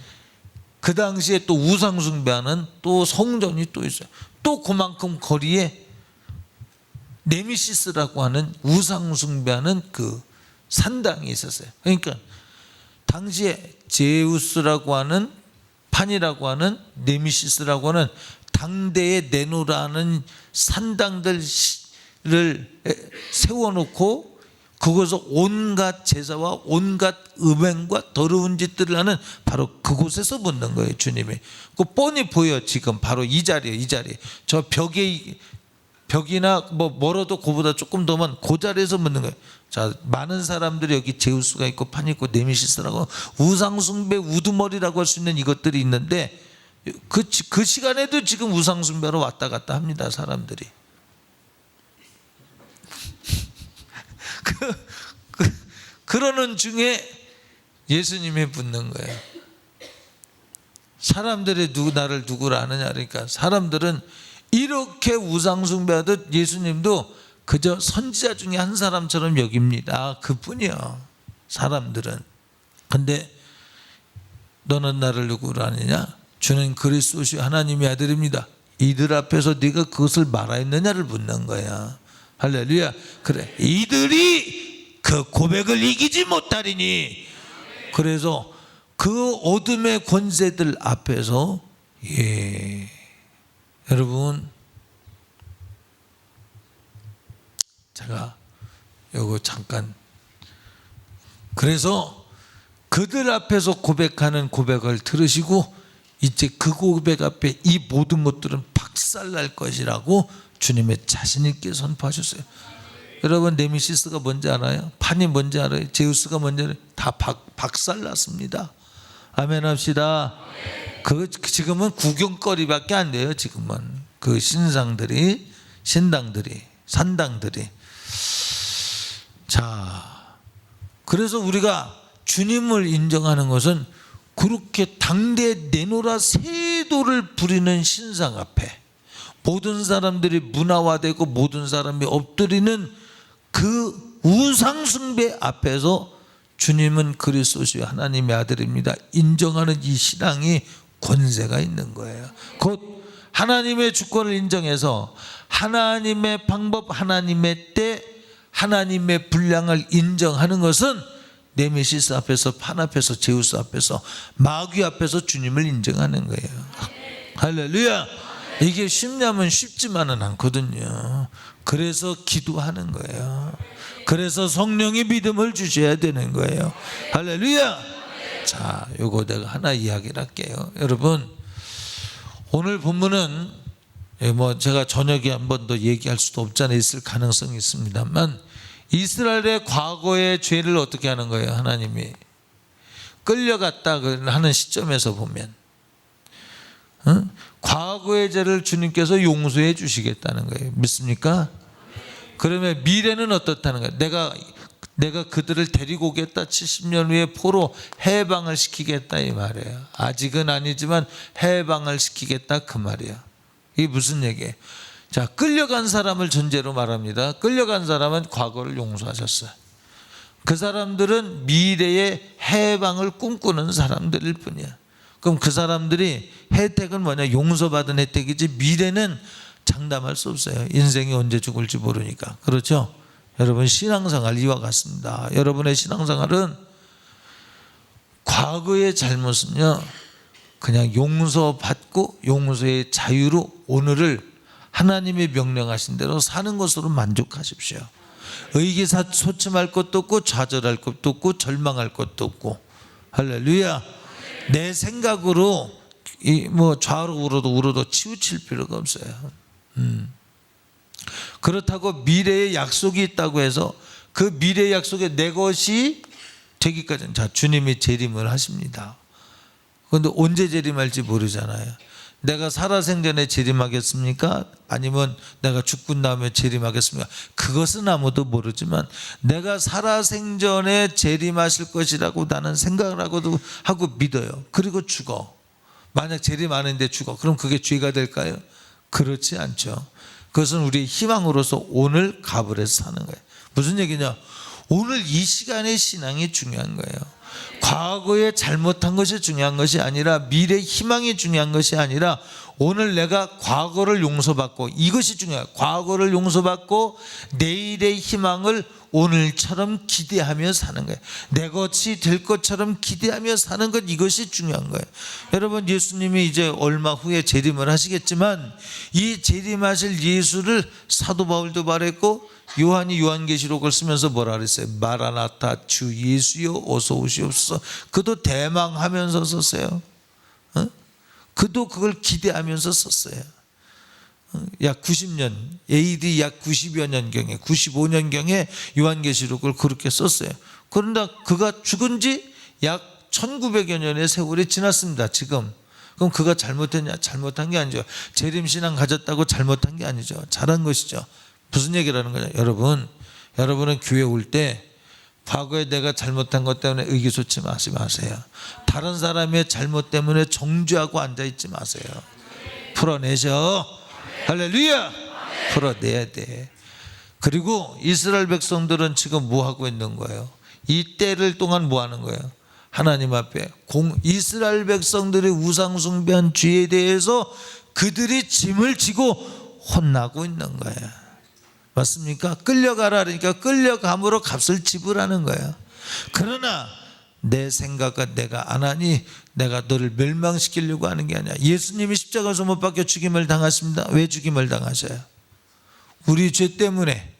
S1: 그 당시에 또 우상숭배하는 또 성전이 또 있어요. 또 그만큼 거리에 네미시스라고 하는 우상숭배하는 그 산당이 있었어요. 그러니까 당시에 제우스라고 하는, 판이라고 하는, 네미시스라고 하는 당대에 내놓으라는 산당들을 세워놓고 그곳에서 온갖 제사와 온갖 음행과 더러운 짓들을 하는, 바로 그곳에서 묻는 거예요. 주님이 그 뻔히 보여. 지금 바로 이 자리에, 저 벽이나 뭐 멀어도 그보다 조금 더만 그 자리에서 묻는 거예요. 자, 많은 사람들이 여기 제우스가 있고 판이 있고 네미시스라고 우상숭배 우두머리라고 할 수 있는 이것들이 있는데, 그 시간에도 지금 우상숭배로 왔다 갔다 합니다. 사람들이. 그러는 중에 예수님이 묻는 거예요. 사람들이 나를 누구라 아느냐? 그러니까 사람들은 이렇게 우상숭배하듯 예수님도 그저 선지자 중에 한 사람처럼 여깁니다. 그뿐이요, 사람들은. 근데 너는 나를 누구라 하느냐? 주는 그리스도시 하나님의 아들입니다. 이들 앞에서 네가 그것을 말하였느냐를 묻는 거야. 할렐루야. 그래, 이들이 그 고백을 이기지 못하리니. 그래서 그 어둠의 권세들 앞에서, 여러분, 제가 요거 잠깐, 그래서 그들 앞에서 고백하는 고백을 들으시고 이제 그 고백 앞에 이 모든 것들은 박살날 것이라고 주님의 자신 있게 선포하셨어요. 여러분, 네미시스가 뭔지 알아요? 판이 뭔지 알아요? 제우스가 뭔지 알아요? 다 박살났습니다. 아멘 합시다. 그 지금은 구경거리밖에 안 돼요. 지금은 그 신당들이. 자, 그래서 우리가 주님을 인정하는 것은 그렇게 당대에 내노라 세도를 부리는 신상 앞에 모든 사람들이 문화화되고 모든 사람이 엎드리는 그 우상숭배 앞에서 주님은 그리스도시요 하나님의 아들입니다 인정하는 이 신앙이 권세가 있는 거예요. 곧 하나님의 주권을 인정해서 하나님의 방법, 하나님의 때, 하나님의 분량을 인정하는 것은 네메시스 앞에서, 판 앞에서, 제우스 앞에서, 마귀 앞에서 주님을 인정하는 거예요. 할렐루야. 이게 쉽냐면 쉽지만은 않거든요. 그래서 기도하는 거예요. 그래서 성령이 믿음을 주셔야 되는 거예요. 할렐루야. 자, 요거 내가 하나 이야기를 할게요. 여러분, 오늘 본문은 뭐 제가 저녁에 한 번 더 얘기할 수도 없잖아요. 있을 가능성이 있습니다만 이스라엘의 과거의 죄를 어떻게 하는 거예요? 하나님이 끌려갔다 하는 시점에서 보면 과거의 죄를 주님께서 용서해 주시겠다는 거예요. 믿습니까? 그러면 미래는 어떻다는 거예요? 내가 그들을 데리고 오겠다. 70년 후에 포로 해방을 시키겠다 이 말이에요. 아직은 아니지만 해방을 시키겠다 그 말이에요. 이게 무슨 얘기예요? 자, 끌려간 사람을 전제로 말합니다. 끌려간 사람은 과거를 용서하셨어요. 그 사람들은 미래의 해방을 꿈꾸는 사람들일 뿐이야. 그럼 그 사람들이 혜택은 뭐냐? 용서받은 혜택이지 미래는 장담할 수 없어요. 인생이 언제 죽을지 모르니까. 그렇죠? 여러분, 신앙생활 이와 같습니다. 여러분의 신앙생활은 과거의 잘못은요 그냥 용서받고 용서의 자유로 오늘을 하나님이 명령하신 대로 사는 것으로 만족하십시오. 의기소침할 것도 없고 좌절할 것도 없고 절망할 것도 없고. 할렐루야. 내 생각으로 뭐 좌로 울어도 치우칠 필요가 없어요. 그렇다고 미래의 약속이 있다고 해서 그 미래의 약속에 내 것이 되기까지는, 자, 주님이 재림을 하십니다. 그런데 언제 재림할지 모르잖아요. 내가 살아생전에 재림하겠습니까? 아니면 내가 죽고 나면 재림하겠습니까? 그것은 아무도 모르지만 내가 살아생전에 재림하실 것이라고 나는 생각을 하고 믿어요. 그리고 죽어. 만약 재림 안 했는데 죽어. 그럼 그게 죄가 될까요? 그렇지 않죠. 그것은 우리의 희망으로서 오늘 갑을 해서 사는 거예요. 무슨 얘기냐? 오늘 이 시간의 신앙이 중요한 거예요. 과거에 잘못한 것이 중요한 것이 아니라 미래의 희망이 중요한 것이 아니라 오늘 내가 과거를 용서받고, 이것이 중요해요. 과거를 용서받고 내일의 희망을 오늘처럼 기대하며 사는 거예요. 내 것이 될 것처럼 기대하며 사는 것, 이것이 중요한 거예요. 여러분, 예수님이 이제 얼마 후에 재림을 하시겠지만 이 재림하실 예수를 사도 바울도 말했고 요한이 요한계시록을 쓰면서 뭐라 그랬어요? 마라나타, 주 예수여 어서 오시옵소서. 그도 대망하면서 썼어요. 그도 그걸 기대하면서 썼어요. 약 90년, AD 약 90여 년경에, 95년경에 요한계시록을 그렇게 썼어요. 그런데 그가 죽은 지 약 1900여 년의 세월이 지났습니다. 지금. 그럼 그가 잘못했냐? 잘못한 게 아니죠. 재림신앙 가졌다고 잘못한 게 아니죠. 잘한 것이죠. 무슨 얘기라는 거냐? 여러분은 교회 올 때 과거에 내가 잘못한 것 때문에 의기소침하지 마세요. 다른 사람의 잘못 때문에 정죄하고 앉아있지 마세요. 풀어내셔. 할렐루야. 풀어내야 돼. 그리고 이스라엘 백성들은 지금 뭐 하고 있는 거예요? 이 때를 동안 뭐 하는 거예요? 하나님 앞에 이스라엘 백성들의 우상 숭배한 죄에 대해서 그들이 짐을 지고 혼나고 있는 거예요. 맞습니까? 끌려가라 그러니까 끌려감으로 값을 지불하는 거예요. 그러나 내 생각과 내가 안 하니 내가 너를 멸망시키려고 하는 게 아니야. 예수님이 십자가에서 못 박혀 죽임을 당하십니다. 왜 죽임을 당하셔요? 우리 죄 때문에.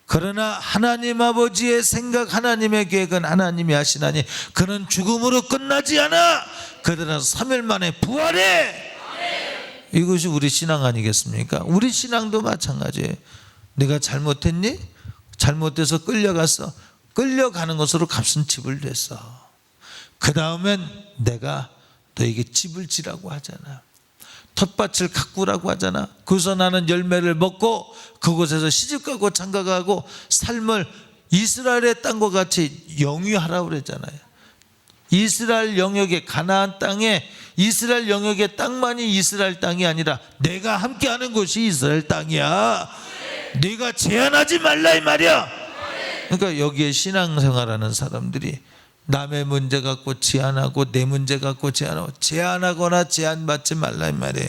S1: 그러나 하나님 아버지의 생각, 하나님의 계획은 하나님이 하시나니 그는 죽음으로 끝나지 않아. 그들은 3일 만에 부활해. 이것이 우리 신앙 아니겠습니까? 우리 신앙도 마찬가지예요. 네가 잘못했니? 잘못해서 끌려갔어. 끌려가는 것으로 값은 지불됐어. 그 다음엔 내가 너에게 집을 지라고 하잖아. 텃밭을 가꾸라고 하잖아. 그래서 나는 열매를 먹고 그곳에서 시집가고 장가가고 삶을 이스라엘의 땅과 같이 영위하라고 그랬잖아요. 이스라엘 영역의 가나안 땅에 이스라엘 영역의 땅만이 이스라엘 땅이 아니라 내가 함께하는 곳이 이스라엘 땅이야. 네가 제한하지 말라 이 말이야. 그러니까 여기에 신앙생활하는 사람들이 남의 문제 갖고 제한하고 내 문제 갖고 제한하고 제한하거나 제한받지 말라 이 말이에요.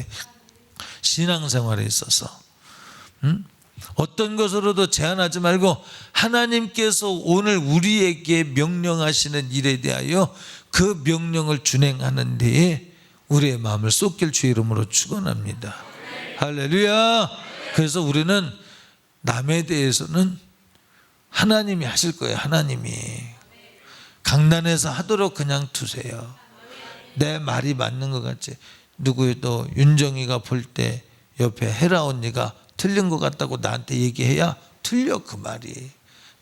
S1: 신앙생활에 있어서 어떤 것으로도 제한하지 말고 하나님께서 오늘 우리에게 명령하시는 일에 대하여 그 명령을 준행하는 데에 우리의 마음을 쏟길 주의 이름으로 축원합니다. 할렐루야. 그래서 우리는 남에 대해서는 하나님이 하실 거예요. 하나님이 강단에서 하도록 그냥 두세요. 내 말이 맞는 것 같지? 누구도 윤정이가 볼 때 옆에 헤라 언니가 틀린 것 같다고 나한테 얘기해야 틀려 그 말이.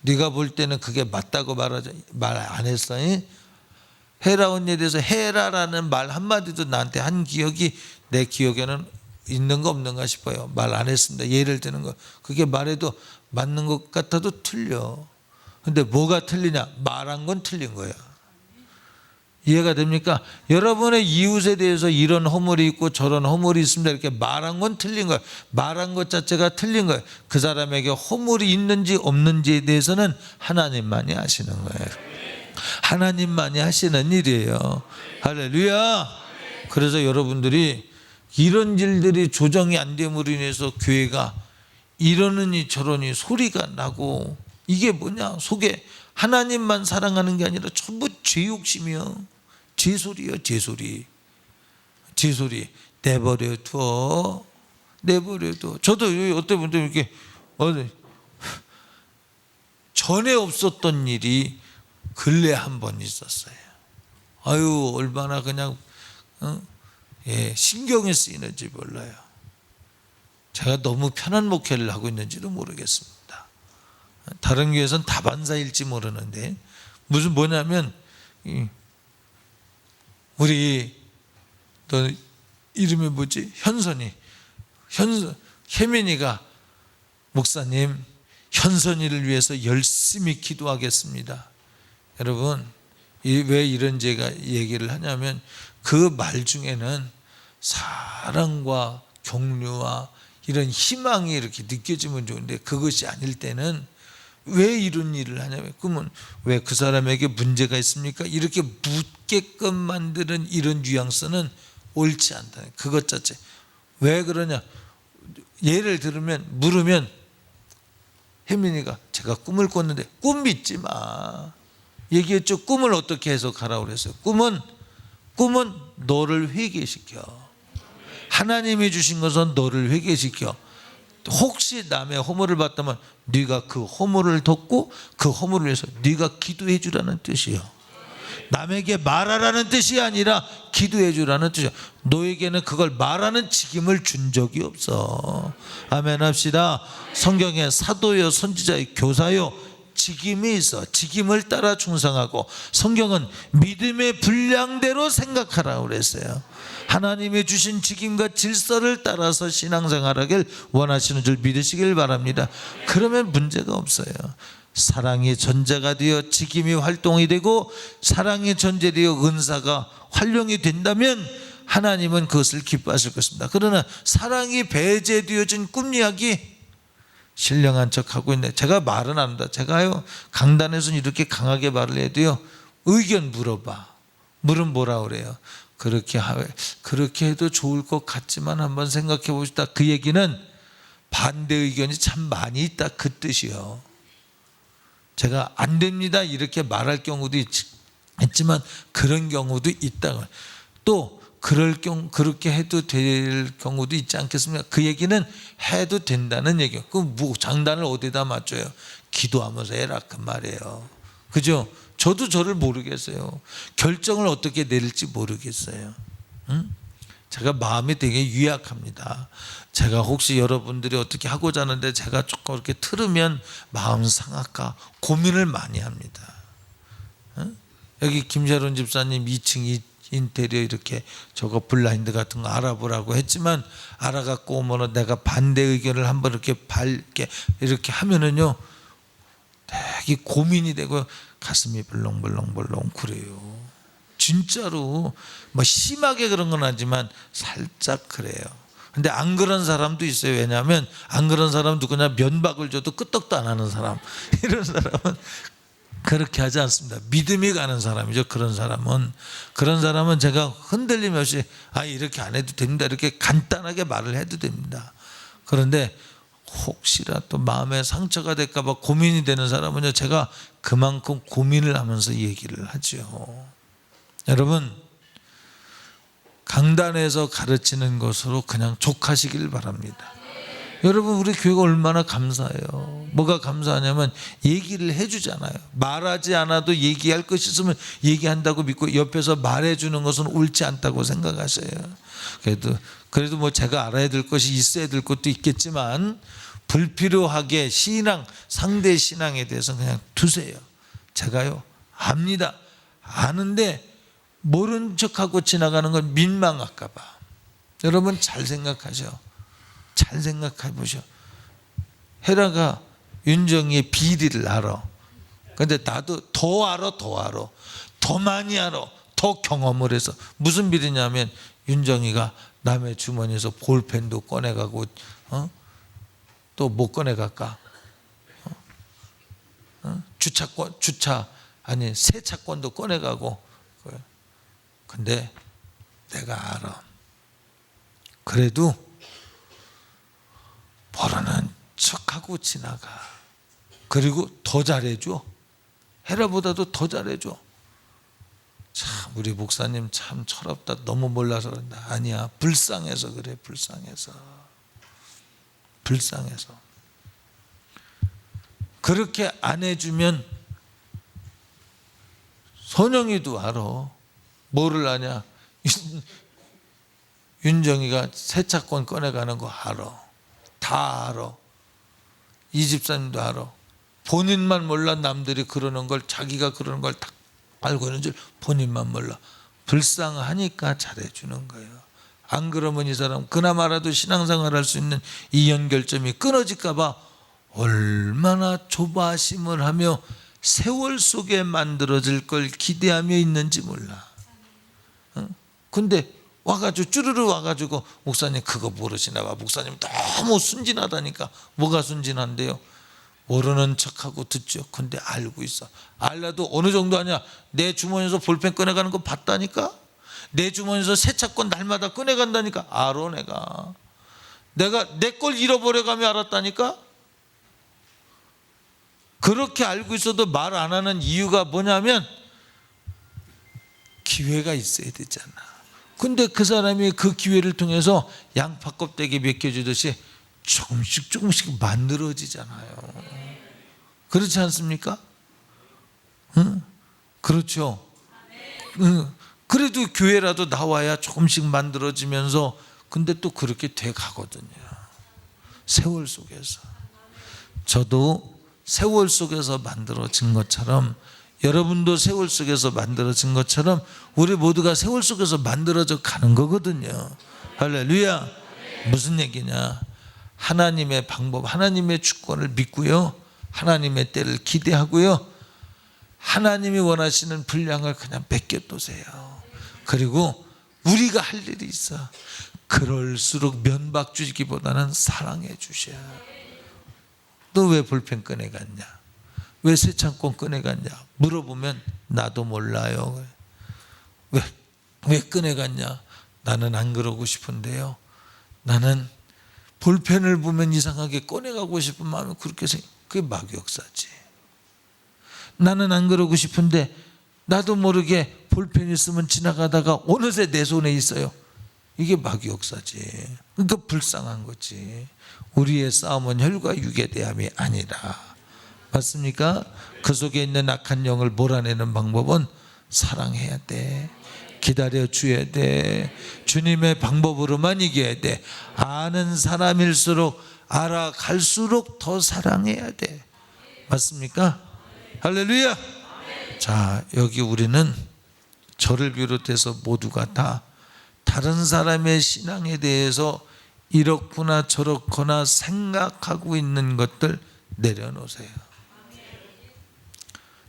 S1: 네가 볼 때는 그게 맞다고 말 안 했어. 헤라 언니에 대해서 헤라라는 말 한마디도 나한테 한 기억이 내 기억에는 있는가 없는가 싶어요. 말 안 했습니다. 예를 드는 거. 그게 말해도 맞는 것 같아도 틀려. 근데 뭐가 틀리냐? 말한 건 틀린 거야. 이해가 됩니까? 여러분의 이웃에 대해서 이런 허물이 있고 저런 허물이 있습니다. 이렇게 말한 건 틀린 거예요. 말한 것 자체가 틀린 거예요. 그 사람에게 허물이 있는지 없는지에 대해서는 하나님만이 아시는 거예요. 하나님만이 하시는 일이에요. 할렐루야. 그래서 여러분들이 이런 일들이 조정이 안 됨으로 인해서 교회가 이러느니 저러니 소리가 나고 이게 뭐냐? 속에 하나님만 사랑하는 게 아니라 전부 죄 욕심이요. 죄소리요. 죄소리. 죄소리. 내버려둬. 내버려둬. 저도 어떤 분들 이렇게 전에 없었던 일이 근래 한 번 있었어요. 아유 얼마나 그냥 신경이 쓰이는지 몰라요. 제가 너무 편한 목회를 하고 있는지도 모르겠습니다. 다른 교회에서는 다반사일지 모르는데 무슨 뭐냐면 우리 너 이름이 뭐지? 혜민이가 목사님 현선이를 위해서 열심히 기도하겠습니다. 여러분 왜 이런 제가 얘기를 하냐면 그 말 중에는 사랑과 격려와 이런 희망이 이렇게 느껴지면 좋은데 그것이 아닐 때는 왜 이런 일을 하냐면 그러면 왜 그 사람에게 문제가 있습니까? 이렇게 묻게끔 만드는 이런 뉘앙스는 옳지 않다. 그것 자체. 왜 그러냐? 예를 들으면 물으면 혜민이가 제가 꿈을 꿨는데 꿈 믿지 마. 얘기했죠. 꿈을 어떻게 해석하라고 그랬어요. 꿈은 너를 회개시켜. 하나님이 주신 것은 너를 회개시켜. 혹시 남의 허물을 봤다면 네가 그 허물을 덮고 그 허물을 위해서 네가 기도해 주라는 뜻이에요. 남에게 말하라는 뜻이 아니라 기도해 주라는 뜻이에요. 너에게는 그걸 말하는 직임을 준 적이 없어. 아멘 합시다. 성경에 사도요 선지자요 교사요 직임이 있어. 직임을 따라 충성하고 성경은 믿음의 분량대로 생각하라고 그랬어요. 하나님이 주신 직임과 질서를 따라서 신앙생활하길 원하시는 줄 믿으시길 바랍니다. 그러면 문제가 없어요. 사랑이 전제가 되어 직임이 활동이 되고 사랑이 전제되어 은사가 활용이 된다면 하나님은 그것을 기뻐하실 것입니다. 그러나 사랑이 배제되어진 꿈 이야기 신령한 척하고 있네. 제가 말은 안 한다. 제가요 강단에서는 이렇게 강하게 말을 해도요 의견 물어봐. 물은 뭐라 그래요? 그렇게 해도 좋을 것 같지만 한번 생각해 봅시다. 그 얘기는 반대 의견이 참 많이 있다, 그 뜻이요. 제가 안 됩니다 이렇게 말할 경우도 있지만 그런 경우도 있다. 또 그렇게 해도 될 경우도 있지 않겠습니까? 그 얘기는 해도 된다는 얘기예요. 그 장단을 어디다 맞춰요? 기도하면서 해라, 그 말이에요. 그죠? 저도 저를 모르겠어요. 결정을 어떻게 내릴지 모르겠어요. 응? 제가 마음이 되게 유약합니다. 제가 혹시 여러분들이 어떻게 하고자 하는데 제가 조금 이렇게 틀으면 마음 상할까 고민을 많이 합니다. 응? 여기 김재론 집사님 2층 인테리어 이렇게 저거 블라인드 같은 거 알아보라고 했지만 알아갖고 오면은 내가 반대 의견을 한번 이렇게 하면은요 되게 고민이 되고 가슴이 벌렁벌렁 그래요. 진짜로 뭐 심하게 그런 건 아니지만 살짝 그래요. 근데 안 그런 사람도 있어요. 왜냐하면 안 그런 사람은 누구냐, 면박을 줘도 끄떡도 안 하는 사람. 이런 사람은 그렇게 하지 않습니다. 믿음이 가는 사람이죠. 그런 사람은 제가 흔들림 없이 이렇게 안 해도 됩니다, 이렇게 간단하게 말을 해도 됩니다. 그런데 혹시라도 마음에 상처가 될까 봐 고민이 되는 사람은요, 제가 그만큼 고민을 하면서 얘기를 하죠. 여러분, 강단에서 가르치는 것으로 그냥 족하시길 바랍니다. 여러분, 우리 교회가 얼마나 감사해요. 뭐가 감사하냐면 얘기를 해주잖아요. 말하지 않아도 얘기할 것이 있으면 얘기한다고 믿고 옆에서 말해주는 것은 옳지 않다고 생각하셔요. 그래도 뭐 제가 알아야 될 것이 있어야 될 것도 있겠지만 불필요하게 상대 신앙에 대해서 그냥 두세요. 제가요 압니다. 아는데 모른 척하고 지나가는 건 민망할까 봐. 여러분 잘 생각하셔. 잘 생각해 보셔. 헤라가 윤정이의 비리를 알아. 근데 나도 더 알아. 더 많이 알아. 더 경험을 해서. 무슨 비리냐면 윤정이가 남의 주머니에서 볼펜도 꺼내가고 또 못 꺼내갈까? 세차권도 꺼내가고. 근데 내가 알아. 그래도 모르는 척하고 지나가. 그리고 더 잘해줘. 헤라보다도 더 잘해줘. 참 우리 목사님 참 철없다. 너무 몰라서 그런다. 아니야, 불쌍해서 그래. 불쌍해서. 그렇게 안 해주면 선영이도 알아. 뭐를 아냐? 윤정이가 세차권 꺼내가는 거 알아. 다 알아. 이 집사님도 알아. 본인만 몰라. 남들이 그러는 걸, 자기가 그러는 걸 다 알고 있는 줄 본인만 몰라. 불쌍하니까 잘해주는 거예요. 안 그러면 이 사람 그나마라도 신앙생활 할 수 있는 이 연결점이 끊어질까 봐 얼마나 조바심을 하며 세월 속에 만들어질 걸 기대하며 있는지 몰라. 근데 와가지고 쭈르르 와가지고 목사님 그거 모르시나 봐. 목사님 너무 순진하다니까. 뭐가 순진한데요? 모르는 척하고 듣죠. 근데 알고 있어. 알라도 어느 정도 하냐? 내 주머니에서 볼펜 꺼내가는 거 봤다니까. 내 주머니에서 세차권 날마다 꺼내간다니까. 알아. 내가 내 걸 잃어버려가며 알았다니까. 그렇게 알고 있어도 말 안 하는 이유가 뭐냐면 기회가 있어야 되잖아. 근데 그 사람이 그 기회를 통해서 양파 껍데기 벗겨주듯이 조금씩 만들어지잖아요. 그렇지 않습니까? 응? 그렇죠. 응. 그래도 교회라도 나와야 조금씩 만들어지면서 근데 또 그렇게 돼 가거든요. 세월 속에서. 저도 세월 속에서 만들어진 것처럼 여러분도 세월 속에서 만들어진 것처럼 우리 모두가 세월 속에서 만들어져 가는 거거든요. 할렐루야. 무슨 얘기냐? 하나님의 방법, 하나님의 주권을 믿고요, 하나님의 때를 기대하고요, 하나님이 원하시는 분량을 그냥 맡겨두세요. 그리고 우리가 할 일이 있어. 그럴수록 면박 주기보다는 사랑해 주셔야. 너 왜 볼펜 꺼내갔냐? 왜 새 창권 꺼내갔냐 물어보면 나도 몰라요. 왜 꺼내갔냐? 나는 안 그러고 싶은데요. 나는 볼펜을 보면 이상하게 꺼내가고 싶은 마음이 그렇게 그게 마귀역사지. 나는 안 그러고 싶은데 나도 모르게 볼펜 있으면 지나가다가 어느새 내 손에 있어요. 이게 마귀역사지. 그러니까 불쌍한 거지. 우리의 싸움은 혈과 육의 대함이 아니라, 맞습니까? 그 속에 있는 악한 영을 몰아내는 방법은 사랑해야 돼. 기다려 줘야 돼. 주님의 방법으로만 이겨야 돼. 아는 사람일수록 알아갈수록 더 사랑해야 돼. 맞습니까? 할렐루야. 자, 여기 우리는 저를 비롯해서 모두가 다 다른 사람의 신앙에 대해서 이렇구나 저렇구나 생각하고 있는 것들 내려놓으세요.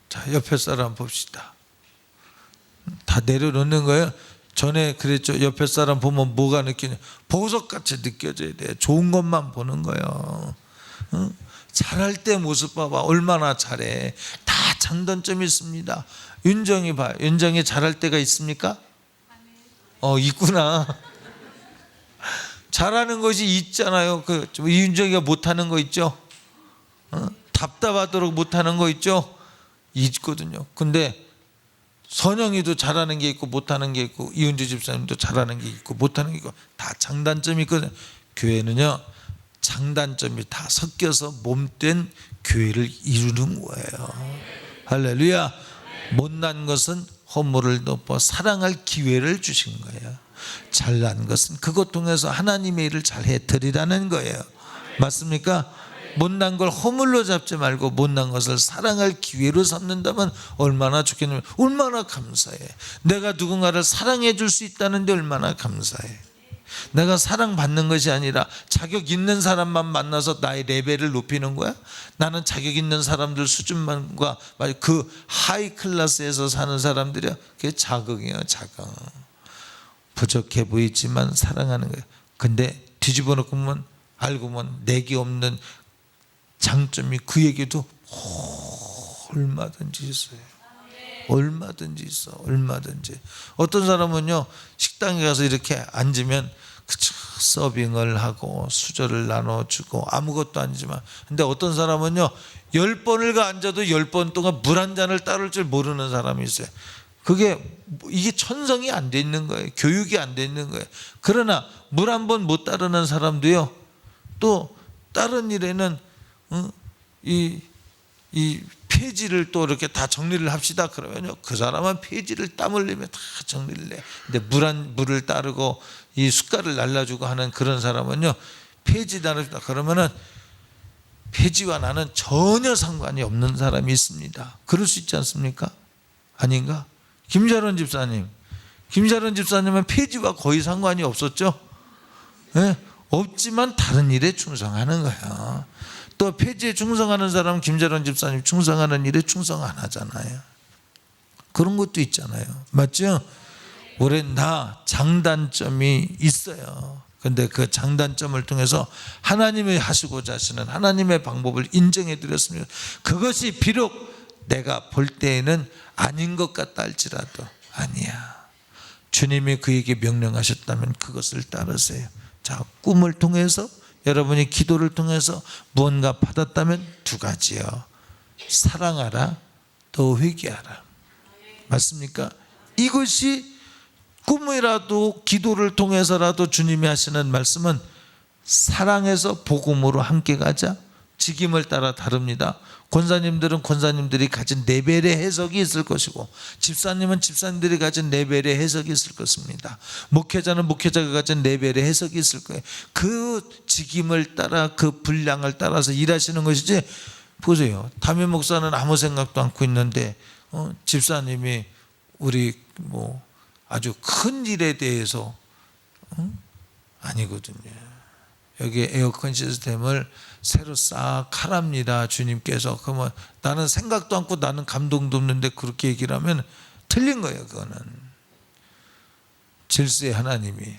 S1: 자, 옆에 사람 봅시다. 다 내려놓는 거예요. 전에 그랬죠. 옆에 사람 보면 뭐가 느끼냐? 보석같이 느껴져야 돼. 좋은 것만 보는 거예요. 응? 잘할 때 모습 봐봐. 얼마나 잘해. 다 장단점이 있습니다. 윤정이 봐요. 윤정이 잘할 때가 있습니까? 있구나. 잘하는 것이 있잖아요. 이윤정이가 못하는 거 있죠? 답답하도록 못하는 거 있죠? 있거든요. 근데 선영이도 잘하는 게 있고 못하는 게 있고, 이은주 집사님도 잘하는 게 있고 못하는 게 있고, 다 장단점이 있거든요. 교회는요, 장단점이 다 섞여서 몸된 교회를 이루는 거예요. 할렐루야. 못난 것은 허물을 덮어 사랑할 기회를 주신 거예요. 잘난 것은 그것 통해서 하나님의 일을 잘 해드리라는 거예요. 맞습니까? 못난 걸 허물로 잡지 말고 못난 것을 사랑할 기회로 삼는다면 얼마나 좋겠냐면, 얼마나 감사해. 내가 누군가를 사랑해 줄 수 있다는데 얼마나 감사해. 내가 사랑받는 것이 아니라 자격 있는 사람만 만나서 나의 레벨을 높이는 거야? 나는 자격 있는 사람들 수준만과 그 하이 클래스에서 사는 사람들이야. 그게 자긍이에요. 자긍. 부족해 보이지만 사랑하는 거예요. 근데 뒤집어 놓고 보면 알고 보면 내게 없는 장점이 그에게도 얼마든지 있어요. 얼마든지 있어. 얼마든지. 어떤 사람은요, 식당에 가서 이렇게 앉으면 그쵸, 서빙을 하고 수저를 나눠주고 아무것도 아니지만, 근데 어떤 사람은요 10번을 앉아도 10번 동안 물 한 잔을 따를 줄 모르는 사람이 있어요. 이게 천성이 안 돼 있는 거예요. 교육이 안 돼 있는 거예요. 그러나 물 한 번 못 따르는 사람도요, 또 다른 일에는 이 폐지를 또 이렇게 다 정리를 합시다 그러면요, 그 사람은 폐지를 땀 흘리며 다 정리를 해. 근데 물을 따르고 이 숟갈을 날라주고 하는 그런 사람은요, 폐지 나릅시다 그러면은 폐지와 나는 전혀 상관이 없는 사람이 있습니다. 그럴 수 있지 않습니까? 아닌가? 김자론 집사님은 폐지와 거의 상관이 없었죠. 네? 없지만 다른 일에 충성하는 거야. 또 폐지에 충성하는 사람은 김자론 집사님 충성하는 일에 충성 안 하잖아요. 그런 것도 있잖아요. 맞죠? 올해 나 장단점이 있어요. 그런데 그 장단점을 통해서 하나님이 하시고자 하시는 하나님의 방법을 인정해 드렸습니다. 그것이 비록 내가 볼 때에는 아닌 것 같다 할지라도 아니야. 주님이 그에게 명령하셨다면 그것을 따르세요. 자, 꿈을 통해서 여러분이 기도를 통해서 무언가 받았다면 두 가지요. 사랑하라, 또 회개하라. 맞습니까? 이것이 꿈이라도 기도를 통해서라도 주님이 하시는 말씀은 사랑해서 복음으로 함께 가자. 직임을 따라 다릅니다. 권사님들은 권사님들이 가진 레벨의 해석이 있을 것이고, 집사님은 집사님들이 가진 레벨의 해석이 있을 것입니다. 목회자는 목회자가 가진 레벨의 해석이 있을 거예요. 그 직임을 따라 그 분량을 따라서 일하시는 것이지. 보세요, 담임 목사는 아무 생각도 않고 있는데 집사님이 우리 아주 큰 일에 대해서 아니거든요. 여기 에어컨 시스템을 새로 싹 하랍니다, 주님께서. 그러면 나는 생각도 않고 나는 감동도 없는데 그렇게 얘기를 하면 틀린 거예요. 그거는 질서의 하나님이.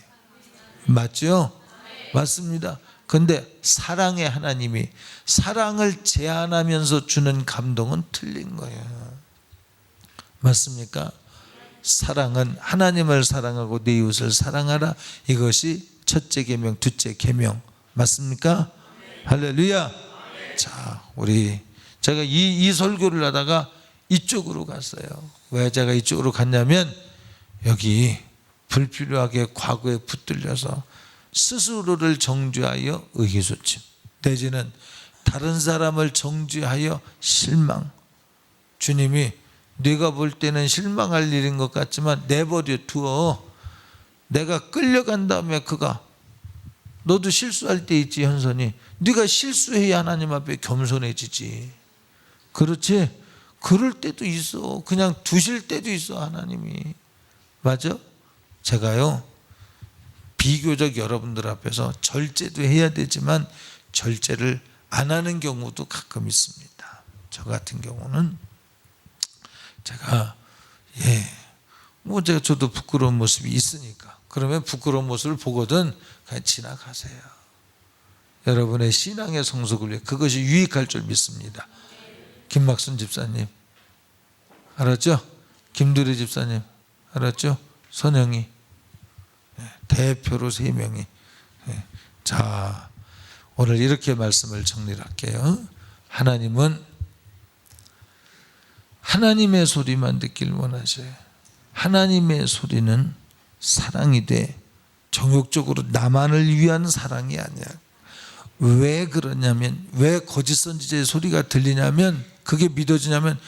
S1: 맞죠? 맞습니다. 근데 사랑의 하나님이 사랑을 제한하면서 주는 감동은 틀린 거예요. 맞습니까? 사랑은 하나님을 사랑하고 네 이웃을 사랑하라. 이것이 첫째 계명, 둘째 계명. 맞습니까? 할렐루야. 자, 제가 이 설교를 하다가 이쪽으로 갔어요. 왜 제가 이쪽으로 갔냐면 여기 불필요하게 과거에 붙들려서 스스로를 정죄하여 의기소침, 내지는 다른 사람을 정죄하여 실망. 주님이 네가 볼 때는 실망할 일인 것 같지만 내버려 두어. 내가 끌려간 다음에 그가, 너도 실수할 때 있지 현선이, 네가 실수해야 하나님 앞에 겸손해지지. 그렇지? 그럴 때도 있어. 그냥 두실 때도 있어 하나님이. 맞아? 제가요 비교적 여러분들 앞에서 절제도 해야 되지만 절제를 안 하는 경우도 가끔 있습니다. 저 같은 경우는 제가 저도 부끄러운 모습이 있으니까, 그러면 부끄러운 모습을 보거든 그냥 지나가세요. 여러분의 신앙의 성숙을 위해 그것이 유익할 줄 믿습니다. 김막순 집사님 알았죠? 김두리 집사님 알았죠? 선영이, 대표로 3명이. 자, 오늘 이렇게 말씀을 정리를 할게요. 하나님은 하나님의 소리만 듣길 원하셔요. 하나님의 소리는 사랑이 돼 정욕적으로 나만을 위한 사랑이 아니야. 왜 그러냐면, 왜 거짓 선지자의 소리가 들리냐면, 그게 믿어지냐면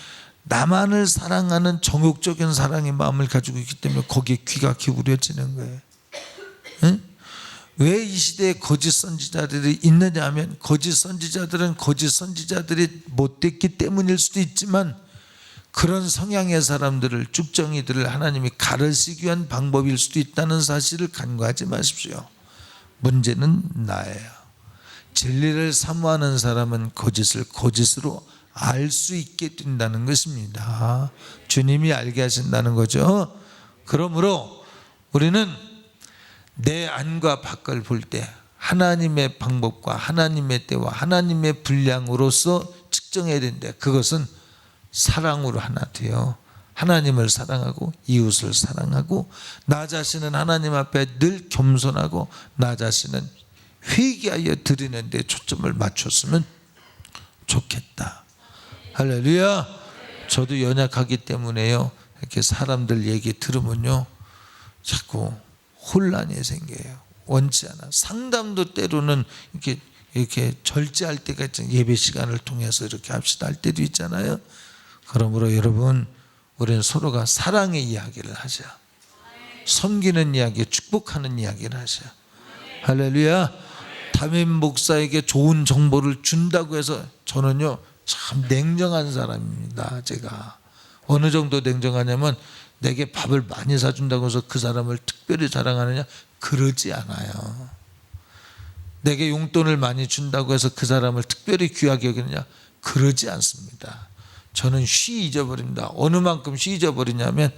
S1: 나만을 사랑하는 정욕적인 사랑의 마음을 가지고 있기 때문에 거기에 귀가 기울여지는 거예요. 응? 왜 이 시대에 거짓 선지자들이 있느냐 하면, 거짓 선지자들은 거짓 선지자들이 못됐기 때문일 수도 있지만 그런 성향의 사람들을, 쭉정이들을 하나님이 가르치기 위한 방법일 수도 있다는 사실을 간과하지 마십시오. 문제는 나예요. 진리를 사모하는 사람은 거짓을 거짓으로 알 수 있게 된다는 것입니다. 주님이 알게 하신다는 거죠. 그러므로 우리는 내 안과 밖을 볼 때 하나님의 방법과 하나님의 때와 하나님의 분량으로서 측정해야 되는데, 그것은 사랑으로 하나 돼요. 하나님을 사랑하고 이웃을 사랑하고 나 자신은 하나님 앞에 늘 겸손하고 나 자신은 회개하여 드리는 데 초점을 맞췄으면 좋겠다. 할렐루야. 저도 연약하기 때문에요, 이렇게 사람들 얘기 들으면요 자꾸 혼란이 생겨요. 원치 않아. 상담도 때로는 이렇게 절제할 때가 있잖아요. 예배 시간을 통해서 이렇게 합시다 할 때도 있잖아요. 그러므로 여러분, 우리는 서로가 사랑의 이야기를 하자. 섬기는 이야기, 축복하는 이야기를 하자. 할렐루야. 담임 목사에게 좋은 정보를 준다고 해서, 저는요 참 냉정한 사람입니다. 제가 어느 정도 냉정하냐면, 내게 밥을 많이 사준다고 해서 그 사람을 특별히 사랑하느냐? 그러지 않아요. 내게 용돈을 많이 준다고 해서 그 사람을 특별히 귀하게 여기느냐? 그러지 않습니다. 저는 쉬 잊어버립니다. 어느 만큼 쉬 잊어버리냐면,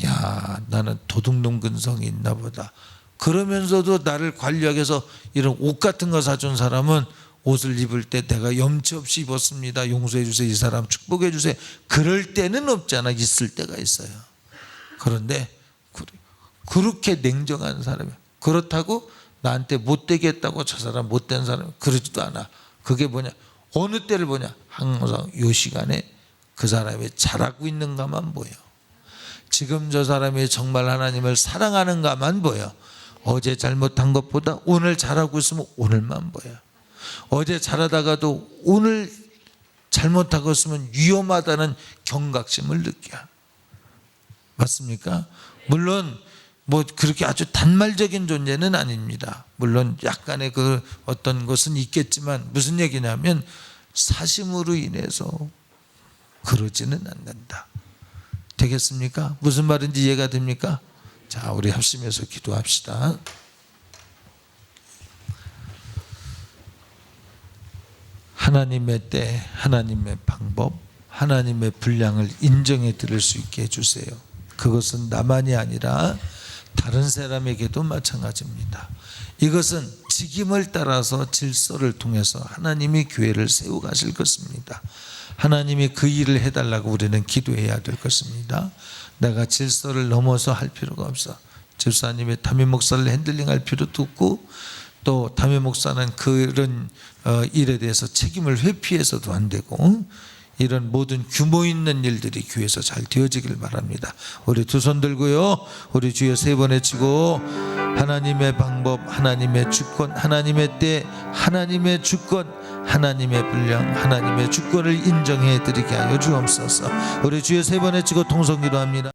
S1: 야, 나는 도둑놈 근성이 있나 보다. 그러면서도 나를 관리하기 위해서 이런 옷 같은 거 사준 사람은 옷을 입을 때 내가 염치 없이 입었습니다, 용서해 주세요, 이 사람 축복해 주세요. 그럴 때는 없잖아. 있을 때가 있어요. 그런데 그렇게 냉정한 사람이, 그렇다고 나한테 못되게 했다고 저 사람 못된 사람 그러지도 않아. 그게 뭐냐? 어느 때를 보냐? 항상 이 시간에 그 사람이 잘하고 있는가만 보여. 지금 저 사람이 정말 하나님을 사랑하는가만 보여. 어제 잘못한 것보다 오늘 잘하고 있으면 오늘만 보여. 어제 잘하다가도 오늘 잘못하고 있으면 위험하다는 경각심을 느껴. 맞습니까? 물론 뭐 그렇게 아주 단말적인 존재는 아닙니다. 물론 약간의 그 어떤 것은 있겠지만, 무슨 얘기냐면 사심으로 인해서 그러지는 않는다. 되겠습니까? 무슨 말인지 이해가 됩니까? 자, 우리 합심해서 기도합시다. 하나님의 때, 하나님의 방법, 하나님의 분량을 인정해 드릴 수 있게 해주세요. 그것은 나만이 아니라 다른 사람에게도 마찬가지입니다. 이것은 직임을 따라서 질서를 통해서 하나님이 교회를 세워가실 것입니다. 하나님이 그 일을 해달라고 우리는 기도해야 될 것입니다. 내가 질서를 넘어서 할 필요가 없어. 집사님의 담임 목사를 핸들링할 필요도 없고, 또 담임 목사는 그런 일에 대해서 책임을 회피해서도 안 되고, 이런 모든 규모 있는 일들이 교회에서 잘 되어지길 바랍니다. 우리 두 손 들고요, 우리 주여 세 번 외치고, 하나님의 방법, 하나님의 주권, 하나님의 때, 하나님의 주권, 하나님의 분량, 하나님의 주권을 인정해 드리게 하여 주옵소서. 우리 주여 세 번 외치고 통성기도합니다.